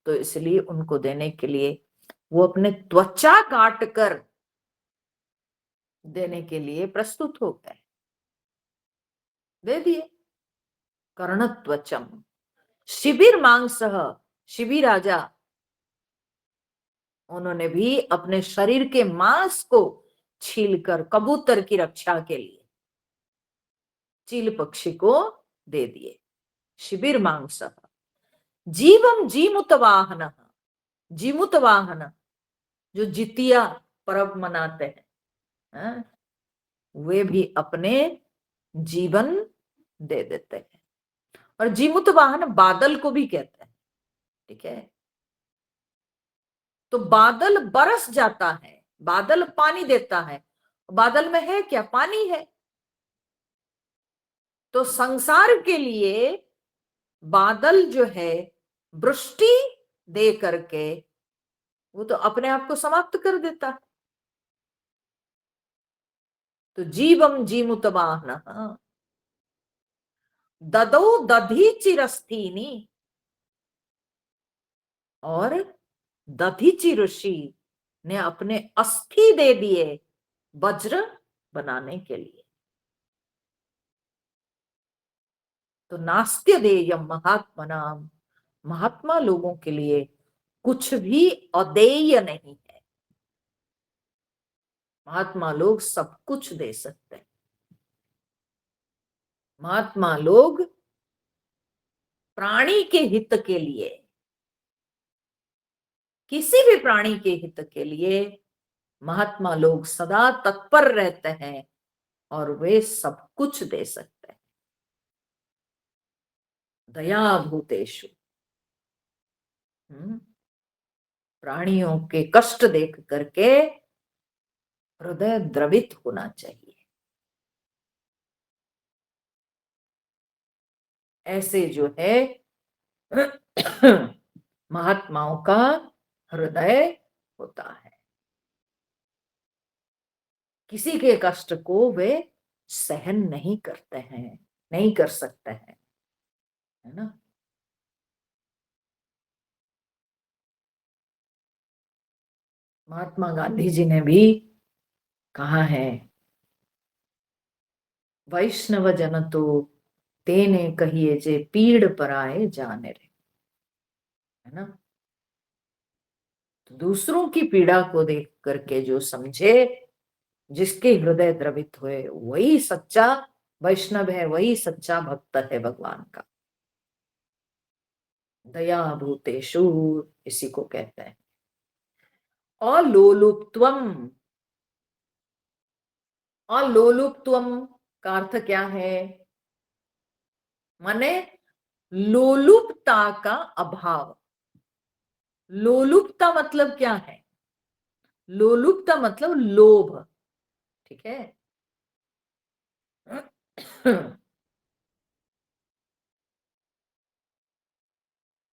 तो इसलिए उनको देने के लिए वो अपने त्वचा काट कर देने के लिए प्रस्तुत हो गए, दे दिए। कर्ण त्वचम शिबिर मांस, शिबिर राजा, उन्होंने भी अपने शरीर के मांस को छीलकर कबूतर की रक्षा के लिए चील पक्षी को दे दिए। शिबिर मांस जीवम जीमुत वाहन, जीमुत वाहन जो जितिया पर्व मनाते हैं, हाँ, वे भी अपने जीवन दे देते हैं। और जीमुत वाहन बादल को भी कहते हैं, ठीक है। तो बादल बरस जाता है, बादल पानी देता है, बादल में है क्या? पानी है। तो संसार के लिए बादल जो है वृष्टि दे करके वो तो अपने आप को समाप्त कर देता है। तो जीवम जीमुत वाहन ददो दधी चिरस्थीनी, और दधीचि ऋषि ने अपने अस्थि दे दिए वज्र बनाने के लिए। तो नास्त्य देयम महात्मनाम, महात्मा लोगों के लिए कुछ भी अदेय नहीं है। महात्मा लोग सब कुछ दे सकते हैं। महात्मा लोग प्राणी के हित के लिए, किसी भी प्राणी के हित के लिए महात्मा लोग सदा तत्पर रहते हैं और वे सब कुछ दे सकते हैं। दया भूतेषु, प्राणियों के कष्ट देख करके हृदय द्रवित होना चाहिए। ऐसे जो है महात्माओं का हृदय होता है। किसी के कष्ट को वे सहन नहीं करते हैं, नहीं कर सकते हैं, है ना। महात्मा गांधी जी ने भी कहा है, वैष्णव जन तो तेने कहिए जे पीड़ पर आए जाने रे, है ना। तो दूसरों की पीड़ा को देख करके जो समझे, जिसके हृदय द्रवित हुए, वही सच्चा वैष्णव है, वही सच्चा भक्त है भगवान का। दया भूतेषु इसी को कहते हैं। अलोलुप्त्वम, अलोलुप्त्वम का अर्थ क्या है? माने लोलुपता का अभाव। लोलुपता मतलब क्या है? लोलुपता मतलब लोभ, ठीक है।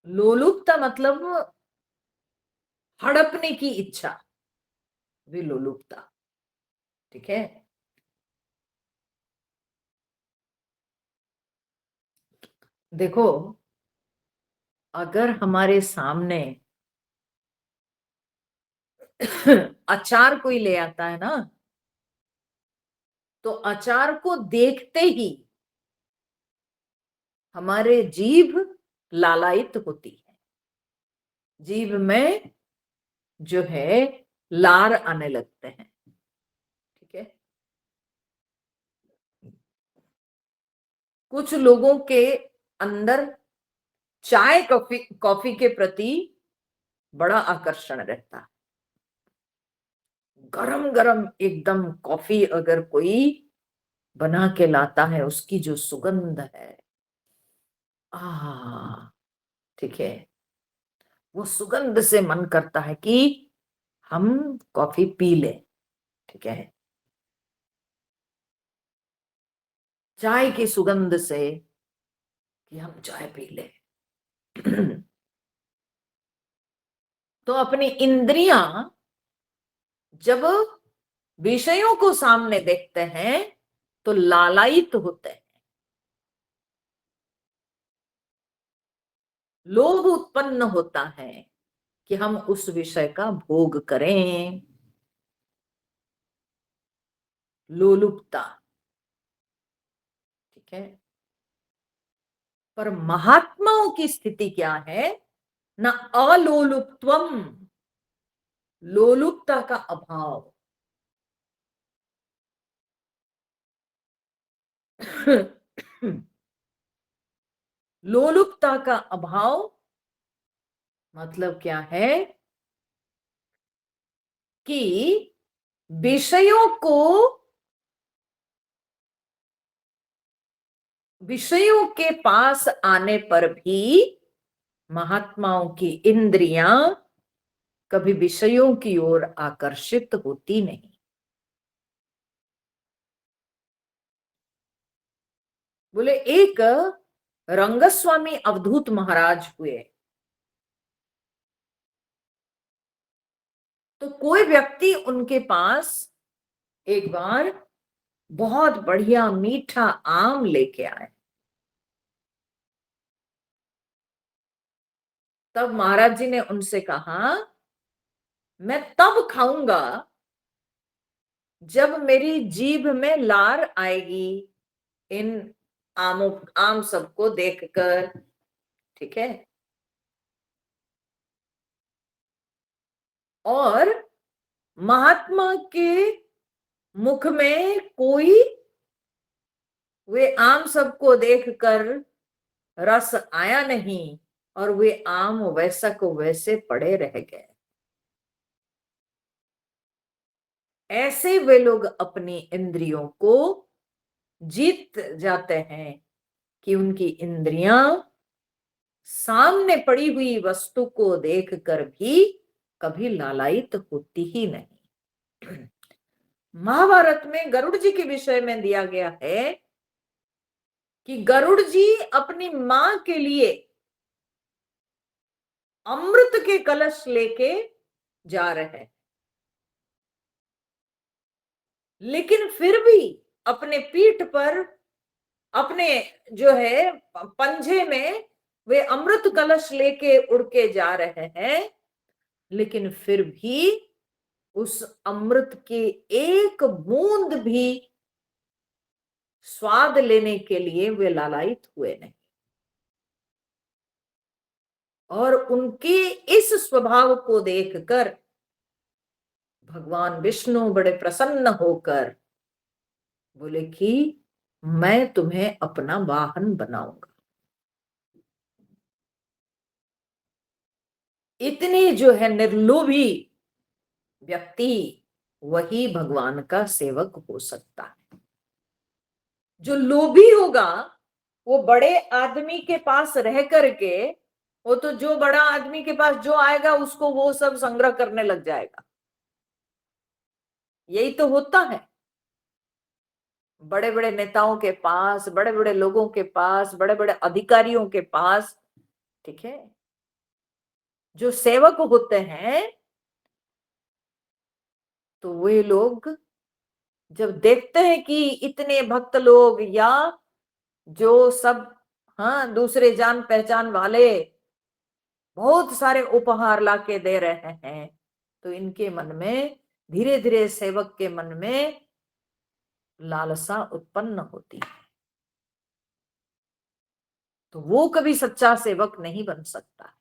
लोलुपता मतलब हड़पने की इच्छा, भी लोलुपता, ठीक है। देखो, अगर हमारे सामने अचार कोई ले आता है ना, तो अचार को देखते ही हमारे जीभ लालायित होती है, जीभ में जो है लार आने लगते हैं, ठीक है। कुछ लोगों के अंदर चाय कॉफी कॉफी के प्रति बड़ा आकर्षण रहता है। गरम गरम एकदम कॉफी अगर कोई बना के लाता है, उसकी जो सुगंध है, आ, ठीक है, वो सुगंध से मन करता है कि हम कॉफी पी ले, ठीक है। चाय की सुगंध से कि हम चाय पी ले। तो अपनी इंद्रियां जब विषयों को सामने देखते हैं तो लालायित होते हैं, लोभ उत्पन्न होता है कि हम उस विषय का भोग करें। लोलुपता, ठीक है। पर महात्माओं की स्थिति क्या है? न अलोलुप्त्वम, लोलुपता का अभाव। लोलुपता का अभाव मतलब क्या है कि विषयों को, विषयों के पास आने पर भी महात्माओं की इंद्रियां कभी विषयों की ओर आकर्षित होती नहीं। बोले एक रंगस्वामी अवधूत महाराज हुए, तो कोई व्यक्ति उनके पास एक बार बहुत बढ़िया मीठा आम लेके आए। तब महाराज जी ने उनसे कहा, मैं तब खाऊंगा जब मेरी जीभ में लार आएगी इन आमों, आम सबको देखकर, ठीक है। और महात्मा के मुख में कोई वे आम सबको देखकर रस आया नहीं, और वे आम वैसा को वैसे पड़े रह गए। ऐसे वे लोग अपनी इंद्रियों को जीत जाते हैं कि उनकी इंद्रियां सामने पड़ी हुई वस्तु को देखकर भी कभी लालायित होती ही नहीं। महाभारत में गरुड़ जी के विषय में दिया गया है कि गरुड़ जी अपनी मां के लिए अमृत के कलश लेके जा रहे हैं, लेकिन फिर भी अपने पीठ पर, अपने जो है पंजे में वे अमृत कलश लेके उड़ के जा रहे हैं, लेकिन फिर भी उस अमृत के एक बूंद भी स्वाद लेने के लिए वे लालायित हुए नहीं। और उनके इस स्वभाव को देखकर भगवान विष्णु बड़े प्रसन्न होकर बोले कि मैं तुम्हें अपना वाहन बनाऊंगा। इतने जो है निर्लोभी व्यक्ति, वही भगवान का सेवक हो सकता है। जो लोभी होगा वो बड़े आदमी के पास रह करके, वो तो जो बड़ा आदमी के पास जो आएगा उसको वो सब संग्रह करने लग जाएगा। यही तो होता है बड़े बड़े नेताओं के पास, बड़े बड़े लोगों के पास, बड़े बड़े अधिकारियों के पास, ठीक है। जो सेवक होते हैं तो वे लोग जब देखते हैं कि इतने भक्त लोग या जो सब, हाँ, दूसरे जान पहचान वाले बहुत सारे उपहार लाके दे रहे हैं, तो इनके मन में धीरे धीरे, सेवक के मन में लालसा उत्पन्न होती है, तो वो कभी सच्चा सेवक नहीं बन सकता है।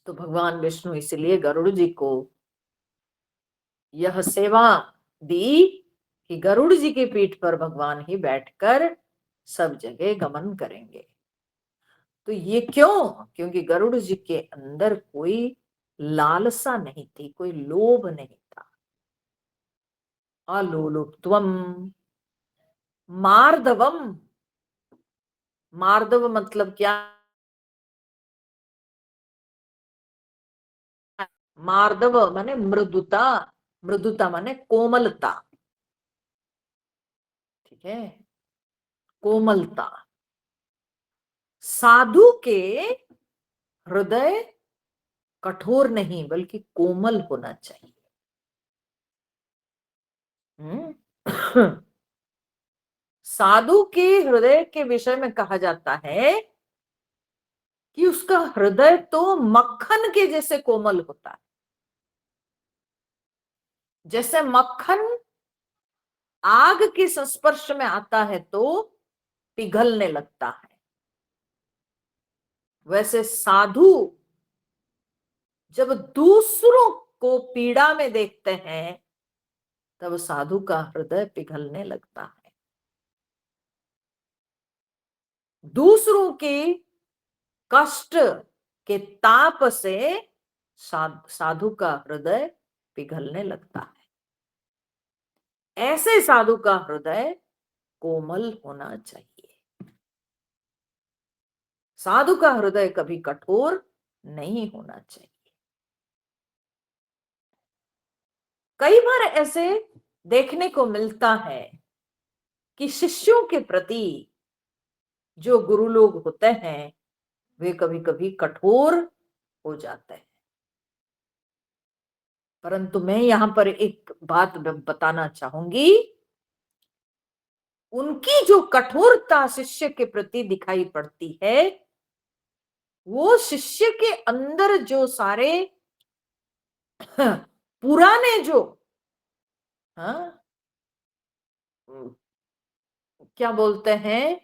तो भगवान विष्णु इसलिए गरुड़ जी को यह सेवा दी कि गरुड़ जी की पीठ पर भगवान ही बैठकर सब जगह गमन करेंगे। तो ये क्यों? क्योंकि गरुड़ जी के अंदर कोई लालसा नहीं थी, कोई लोभ नहीं था। अलोलुप्त्वम मार्दवम, मार्दव मतलब क्या? मार्दव माने मृदुता, मृदुता माने कोमलता, ठीक है, कोमलता। साधु के हृदय कठोर नहीं बल्कि कोमल होना चाहिए। हम्म। साधु के हृदय के विषय में कहा जाता है कि उसका हृदय तो मक्खन के जैसे कोमल होता है। जैसे मक्खन आग के संस्पर्श में आता है तो पिघलने लगता है, वैसे साधु जब दूसरों को पीड़ा में देखते हैं तब साधु का हृदय पिघलने लगता है। दूसरों के कष्ट के ताप से साधु का हृदय पिघलने लगता है। ऐसे साधु का हृदय कोमल होना चाहिए। साधु का हृदय कभी कठोर नहीं होना चाहिए। कई बार ऐसे देखने को मिलता है कि शिष्यों के प्रति जो गुरु लोग होते हैं वे कभी कभी कठोर हो जाते हैं। परंतु मैं यहां पर एक बात बताना चाहूंगी, उनकी जो कठोरता शिष्य के प्रति दिखाई पड़ती है वो शिष्य के अंदर जो सारे पुराने जो हाँ, क्या बोलते हैं,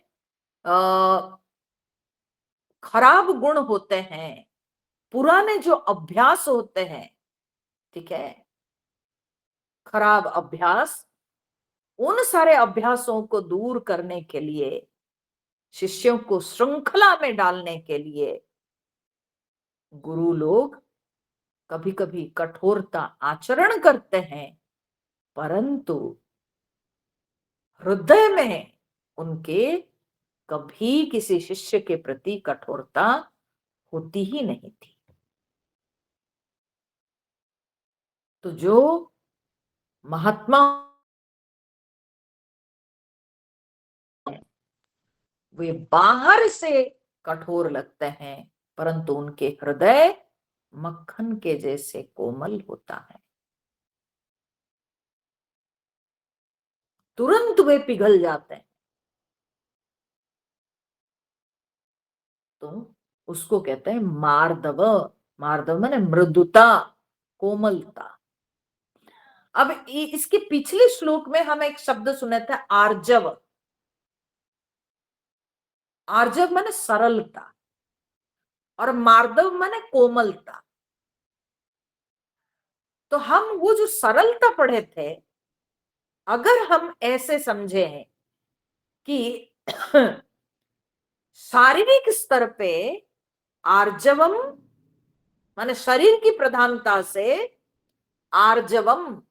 खराब गुण होते हैं, पुराने जो अभ्यास होते हैं, ठीक है, खराब अभ्यास, उन सारे अभ्यासों को दूर करने के लिए, शिष्यों को श्रृंखला में डालने के लिए गुरु लोग कभी कभी कठोरता आचरण करते हैं, परंतु हृदय में उनके कभी किसी शिष्य के प्रति कठोरता होती ही नहीं थी। तो जो महात्मा वे बाहर से कठोर लगते हैं परंतु उनके हृदय मक्खन के जैसे कोमल होता है। तुरंत वे पिघल जाते हैं। तो उसको कहते हैं मार्दव। मार्दव माने मृदुता, कोमलता। अब इसके पिछले श्लोक में हम एक शब्द सुने थे आर्जव। आर्जव माने सरलता और मार्दव माने कोमलता। तो हम वो जो सरलता पढ़े थे, अगर हम ऐसे समझे हैं कि शारीरिक स्तर पे आर्जवम माने शरीर की प्रधानता से आर्जवम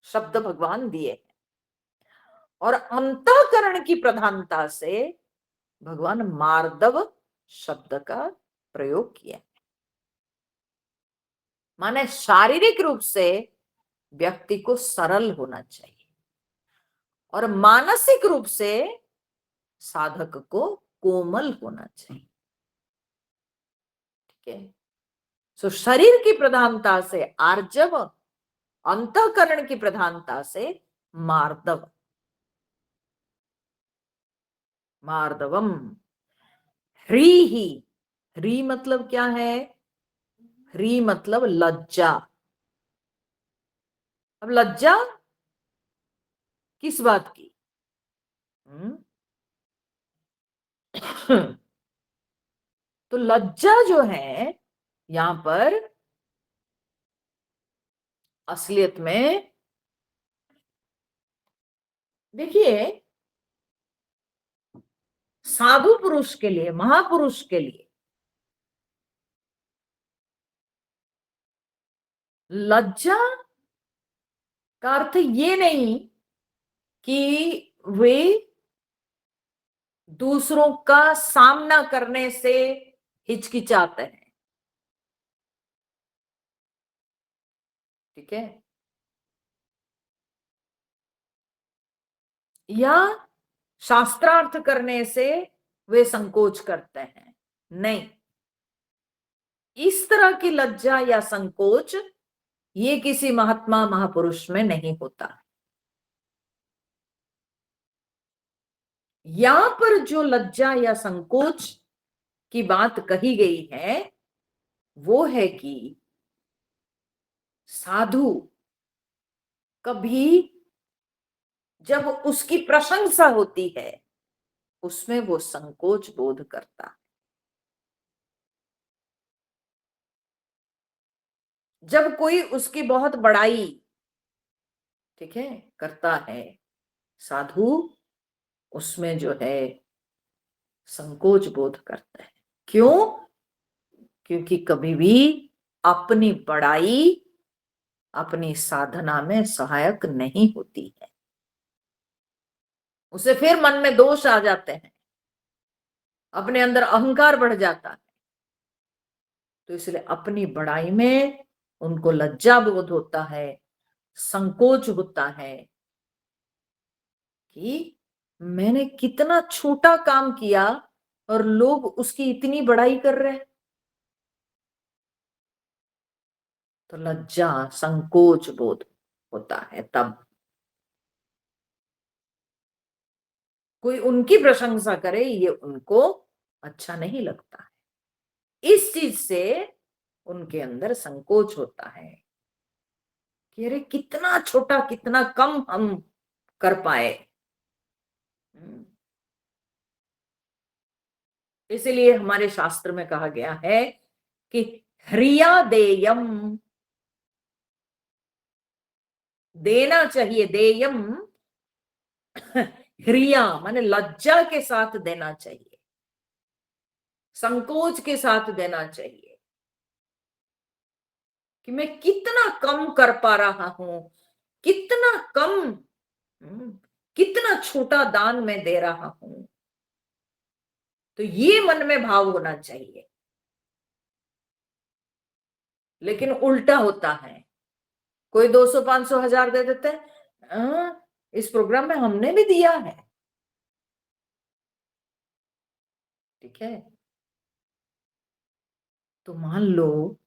शब्द भगवान दिए और अंतःकरण की प्रधानता से भगवान मार्दव शब्द का प्रयोग किया। माने शारीरिक रूप से व्यक्ति को सरल होना चाहिए और मानसिक रूप से साधक को कोमल होना चाहिए। ठीक है। सो शरीर की प्रधानता से आर्जव, अंतःकरण की प्रधानता से मार्दव। मार्दवम। ह्री ही, ह्री मतलब क्या है? ह्री मतलब लज्जा। अब लज्जा किस बात की? हम्म? तो लज्जा जो है यहां पर असलियत में देखिए, साधु पुरुष के लिए, महापुरुष के लिए लज्जा का अर्थ ये नहीं कि वे दूसरों का सामना करने से हिचकिचाते हैं। ठीक है। या शास्त्रार्थ करने से वे संकोच करते हैं, नहीं। इस तरह की लज्जा या संकोच ये किसी महात्मा महापुरुष में नहीं होता। यहां पर जो लज्जा या संकोच की बात कही गई है वो है कि साधु कभी जब उसकी प्रशंसा होती है उसमें वो संकोच बोध करता है। जब कोई उसकी बहुत बड़ाई, ठीक है, करता है साधु, उसमें जो है संकोच बोध करता है। क्यों? क्योंकि कभी भी अपनी बड़ाई अपनी साधना में सहायक नहीं होती है। उसे फिर मन में दोष आ जाते हैं, अपने अंदर अहंकार बढ़ जाता है। तो इसलिए अपनी बड़ाई में उनको लज्जा बोध होता है, संकोच होता है कि मैंने कितना छोटा काम किया और लोग उसकी इतनी बड़ाई कर रहे हैं। तो लज्जा संकोच बोध होता है। तब कोई उनकी प्रशंसा करे ये उनको अच्छा नहीं लगता है। इस चीज से उनके अंदर संकोच होता है कि अरे कितना छोटा, कितना कम हम कर पाए। इसलिए हमारे शास्त्र में कहा गया है कि ह्रिया देयम, देना चाहिए, देयम ह्रिया माने लज्जा के साथ देना चाहिए, संकोच के साथ देना चाहिए कि मैं कितना कम कर पा रहा हूं, कितना कम, कितना छोटा दान मैं दे रहा हूं। तो ये मन में भाव होना चाहिए। लेकिन उल्टा होता है, कोई 200 500 1000 दे देते हैं, इस प्रोग्राम में हमने भी दिया है, ठीक है। तो मान लो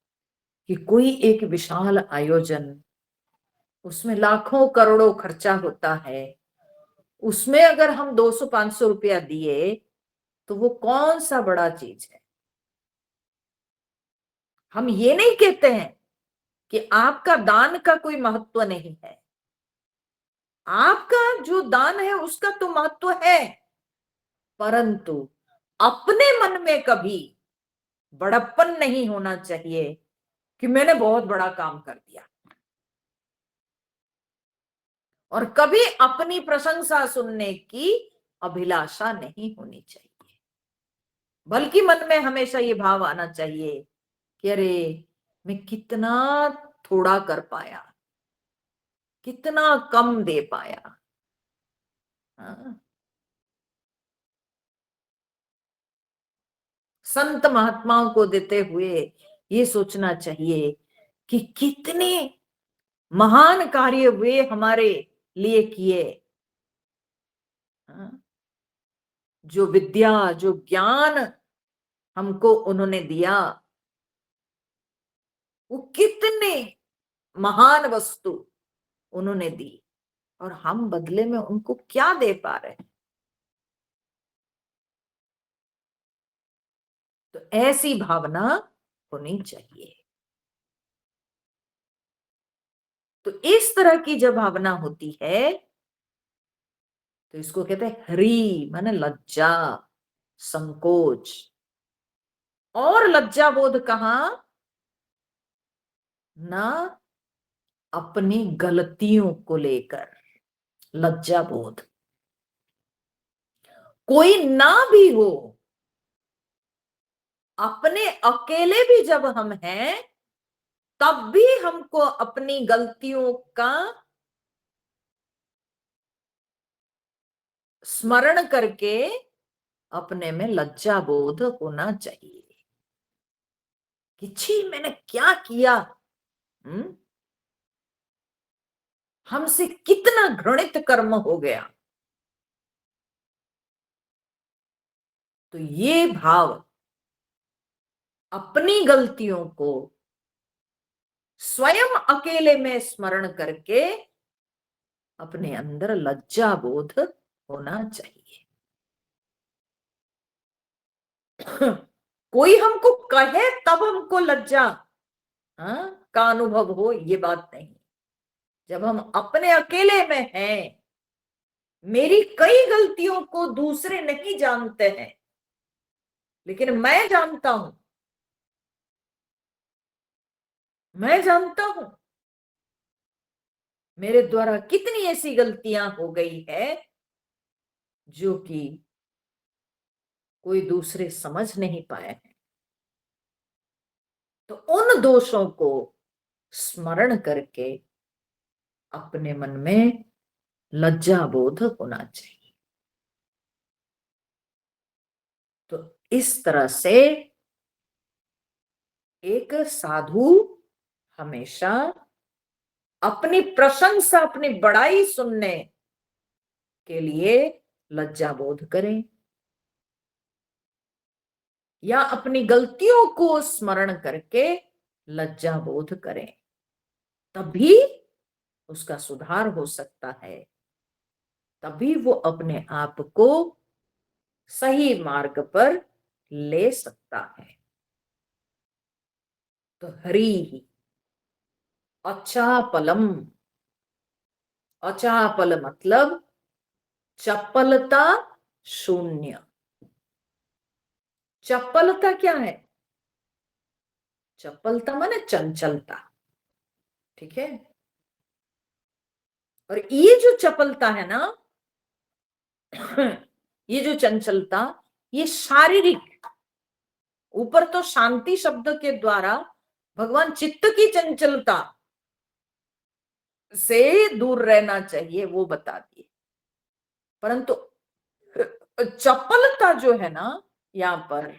कि कोई एक विशाल आयोजन, उसमें लाखों करोड़ों खर्चा होता है, उसमें अगर हम 200 500 रुपया दिए तो वो कौन सा बड़ा चीज है। हम ये नहीं कहते हैं कि आपका दान का कोई महत्व नहीं है, आपका जो दान है उसका तो महत्व है, परंतु अपने मन में कभी बड़प्पन नहीं होना चाहिए कि मैंने बहुत बड़ा काम कर दिया, और कभी अपनी प्रशंसा सुनने की अभिलाषा नहीं होनी चाहिए। बल्कि मन में हमेशा ये भाव आना चाहिए कि अरे मैं कितना थोड़ा कर पाया, कितना कम दे पाया। हाँ? संत महात्माओं को देते हुए ये सोचना चाहिए कि कितने महान कार्य वे हमारे लिए किए। हाँ? जो विद्या, जो ज्ञान हमको उन्होंने दिया, वो कितने महान वस्तु उन्होंने दी, और हम बदले में उनको क्या दे पा रहे हैं। तो ऐसी भावना होनी चाहिए। तो इस तरह की जब भावना होती है तो इसको कहते हैं ह्री, माने लज्जा, संकोच। और लज्जा बोध कहां? ना अपनी गलतियों को लेकर लज्जा बोध, कोई ना भी हो, अपने अकेले भी जब हम हैं तब भी हमको अपनी गलतियों का स्मरण करके अपने में लज्जा बोध होना चाहिए कि छी मैंने क्या किया, हम्म, हमसे कितना घृणित कर्म हो गया। तो ये भाव अपनी गलतियों को स्वयं अकेले में स्मरण करके अपने अंदर लज्जा बोध होना चाहिए। कोई हमको कहे तब हमको लज्जा, का अनुभव हो, ये बात नहीं। जब हम अपने अकेले में हैं, मेरी कई गलतियों को दूसरे नहीं जानते हैं, लेकिन मैं जानता हूं, मैं जानता हूं मेरे द्वारा कितनी ऐसी गलतियां हो गई है जो कि कोई दूसरे समझ नहीं पाए हैं। तो उन दोषों को स्मरण करके अपने मन में लज्जा बोध होना चाहिए। तो इस तरह से एक साधु हमेशा अपनी प्रशंसा, अपनी बड़ाई सुनने के लिए लज्जा बोध करें, या अपनी गलतियों को स्मरण करके लज्जा बोध करें, तभी उसका सुधार हो सकता है, तभी वो अपने आप को सही मार्ग पर ले सकता है। तो हरि ही अचापलम, अचापल मतलब चपलता शून्य। चपलता क्या है? चपलता माने चंचलता, ठीक है। और ये जो चपलता है ना, ये जो चंचलता, ये शारीरिक, ऊपर तो शांति शब्द के द्वारा भगवान चित्त की चंचलता से दूर रहना चाहिए वो बता दिए, परंतु चपलता जो है ना, यहां पर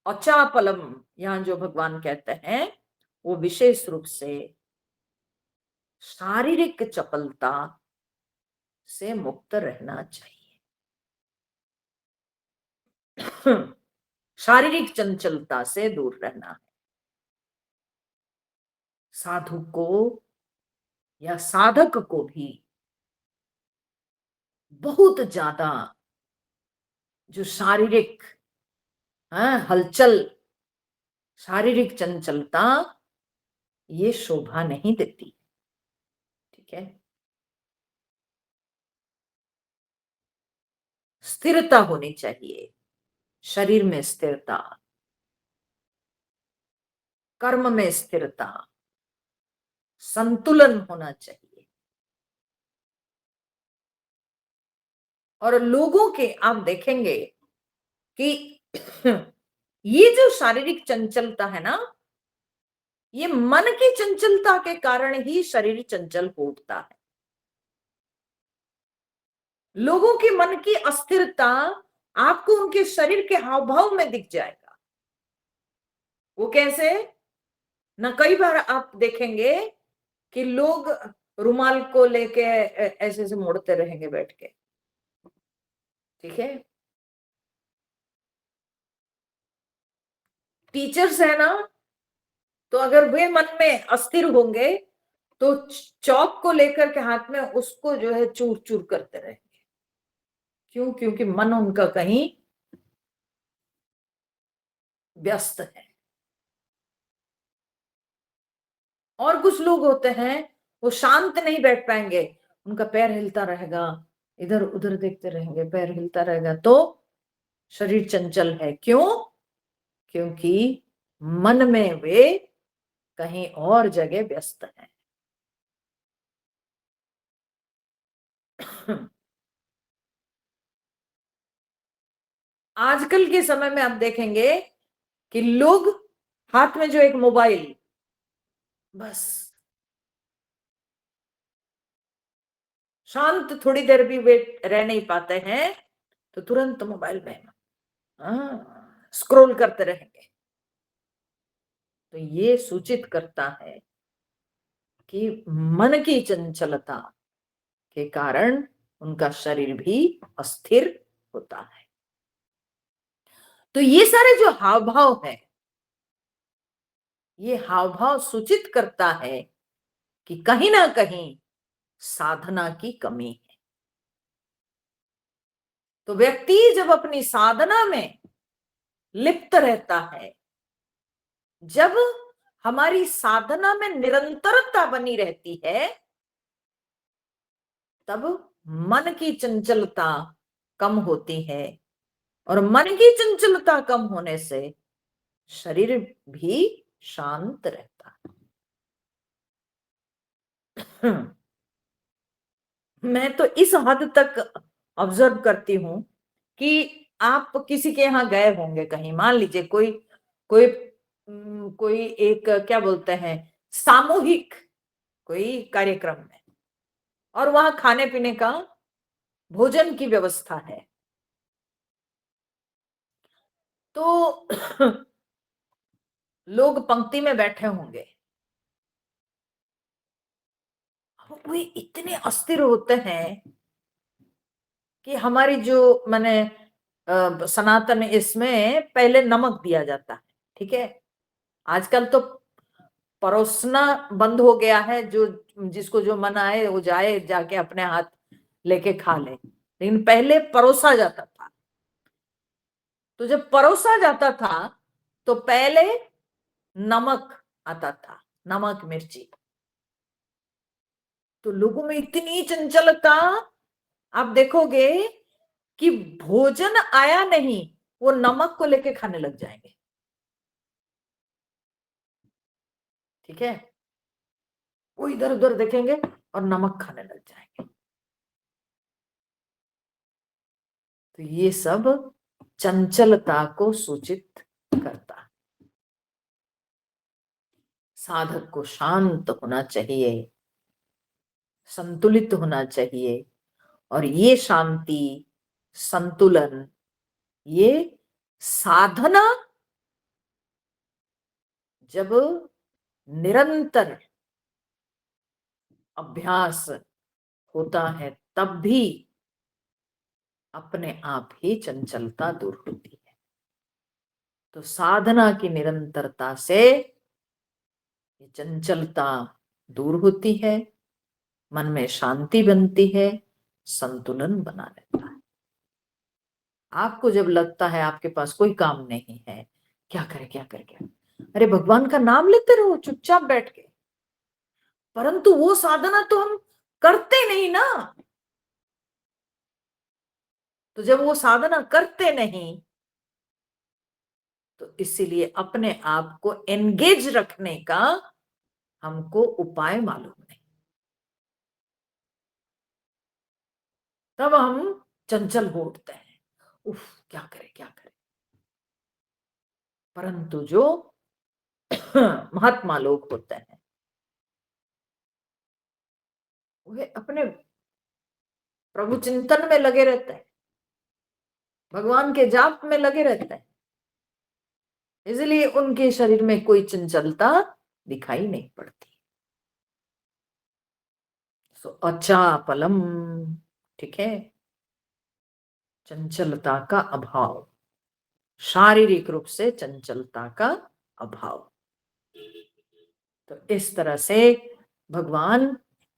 अचापलम, यहां जो भगवान कहते हैं वो विशेष रूप से शारीरिक चपलता से मुक्त रहना चाहिए। शारीरिक चंचलता से दूर रहना है। साधु को या साधक को भी बहुत ज्यादा जो शारीरिक हलचल, शारीरिक चंचलता, ये शोभा नहीं देती, ठीक है। स्थिरता होनी चाहिए, शरीर में स्थिरता, कर्म में स्थिरता, संतुलन होना चाहिए। और लोगों के आप देखेंगे कि ये जो शारीरिक चंचलता है ना, ये मन की चंचलता के कारण ही शरीर चंचल हो उठता है। लोगों के मन की अस्थिरता आपको उनके शरीर के हाव भाव में दिख जाएगा। वो कैसे? ना कई बार आप देखेंगे कि लोग रुमाल को लेके ऐसे ऐसे मोड़ते रहेंगे बैठ के, ठीक है। टीचर्स है ना, तो अगर वे मन में अस्थिर होंगे तो चौक को लेकर के हाथ में उसको जो है चूर चूर करते रहेंगे। क्यों? क्योंकि मन उनका कहीं व्यस्त है। और कुछ लोग होते हैं वो शांत नहीं बैठ पाएंगे, उनका पैर हिलता रहेगा, इधर उधर देखते रहेंगे, पैर हिलता रहेगा, तो शरीर चंचल है। क्यों? क्योंकि मन में वे कहीं और जगह व्यस्त हैं। आजकल के समय में आप देखेंगे कि लोग हाथ में जो एक मोबाइल, बस शांत थोड़ी देर भी वे रह नहीं पाते हैं, तो तुरंत मोबाइल में स्क्रॉल करते रहेंगे। तो ये सूचित करता है कि मन की चंचलता के कारण उनका शरीर भी अस्थिर होता है। तो ये सारे जो हाव भाव है, ये हाव भाव सूचित करता है कि कहीं ना कहीं साधना की कमी है। तो व्यक्ति जब अपनी साधना में लिप्त रहता है, जब हमारी साधना में निरंतरता बनी रहती है, तब मन की चंचलता कम होती है, और मन की चंचलता कम होने से शरीर भी शांत रहता है। मैं तो इस हद तक ऑब्जर्व करती हूं कि आप किसी के यहाँ गए होंगे, कहीं मान लीजिए कोई कोई कोई एक क्या बोलते हैं, सामूहिक कोई कार्यक्रम में, और वहां खाने पीने का, भोजन की व्यवस्था है। तो लोग पंक्ति में बैठे होंगे, वे इतने अस्थिर होते हैं कि हमारी जो मैंने सनातन इसमें पहले नमक दिया जाता है, ठीक है। आजकल तो परोसना बंद हो गया है, जो जिसको जो मन आए वो जाए, जाके अपने हाथ लेके खा ले, लेकिन पहले परोसा जाता था। तो जब परोसा जाता था तो पहले नमक आता था, नमक मिर्ची। तो लोगों में इतनी चंचलता, आप देखोगे कि भोजन आया नहीं, वो नमक को लेके खाने लग जाएंगे, ठीक है। वो इधर उधर देखेंगे और नमक खाने लग जाएंगे। तो ये सब चंचलता को सूचित करता है। साधक को शांत होना चाहिए, संतुलित होना चाहिए, और ये शांति, संतुलन, ये साधना जब निरंतर अभ्यास होता है, तब भी अपने आप ही चंचलता दूर होती है। तो साधना की निरंतरता से ये चंचलता दूर होती है, मन में शांति बनती है, संतुलन बना रहता है। आपको जब लगता है आपके पास कोई काम नहीं है, क्या करे क्या करे क्या, अरे भगवान का नाम लेते रहो चुपचाप बैठ के। परंतु वो साधना तो हम करते नहीं ना। तो जब वो साधना करते नहीं, तो इसीलिए अपने आप को एंगेज रखने का हमको उपाय मालूम नहीं, तब हम चंचल हो उठते हैं, उफ क्या करे क्या करे। परंतु जो महात्मा लोग होते हैं, वे अपने प्रभु चिंतन में लगे रहते हैं, भगवान के जाप में लगे रहते हैं, इसलिए उनके शरीर में कोई चंचलता दिखाई नहीं पड़ती। सो अचापलम, ठीक है, चंचलता का अभाव, शारीरिक रूप से चंचलता का अभाव। तो इस तरह से भगवान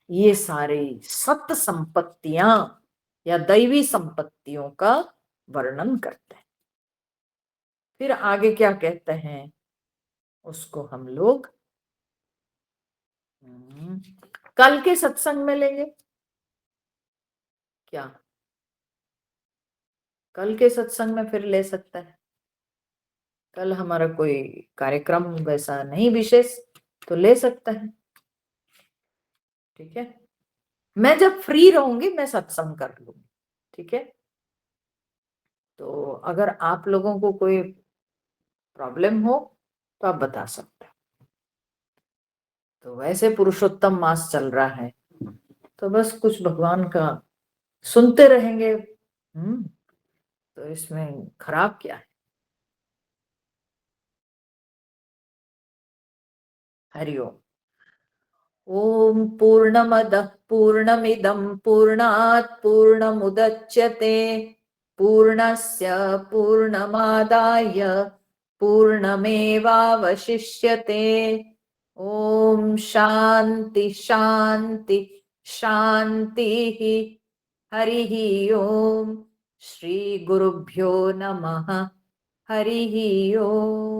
ये सारी सत संपत्तियां या दैवी संपत्तियों का वर्णन करते हैं। फिर आगे क्या कहते हैं उसको हम लोग कल के सत्संग में लेंगे क्या? कल के सत्संग में फिर ले सकता है। कल हमारा कोई कार्यक्रम वैसा नहीं विशेष, तो ले सकता है, ठीक है। मैं जब फ्री रहूंगी मैं सत्संग कर लूंगी, ठीक है। तो अगर आप लोगों को कोई प्रॉब्लम हो तो आप बता सकते हैं। तो वैसे पुरुषोत्तम मास चल रहा है, तो बस कुछ भगवान का सुनते रहेंगे। तो इसमें खराब क्या है? हरिओम। ओम पूर्णमदः पूर्णमिदं पूर्णात् पूर्णमुदच्यते पूर्णस्य पूर्णमादाय पूर्णमेवावशिष्यते। ओम शांति शांति शांति। हरिः ओम। श्री गुरुभ्यो नमः। हरिः ओम।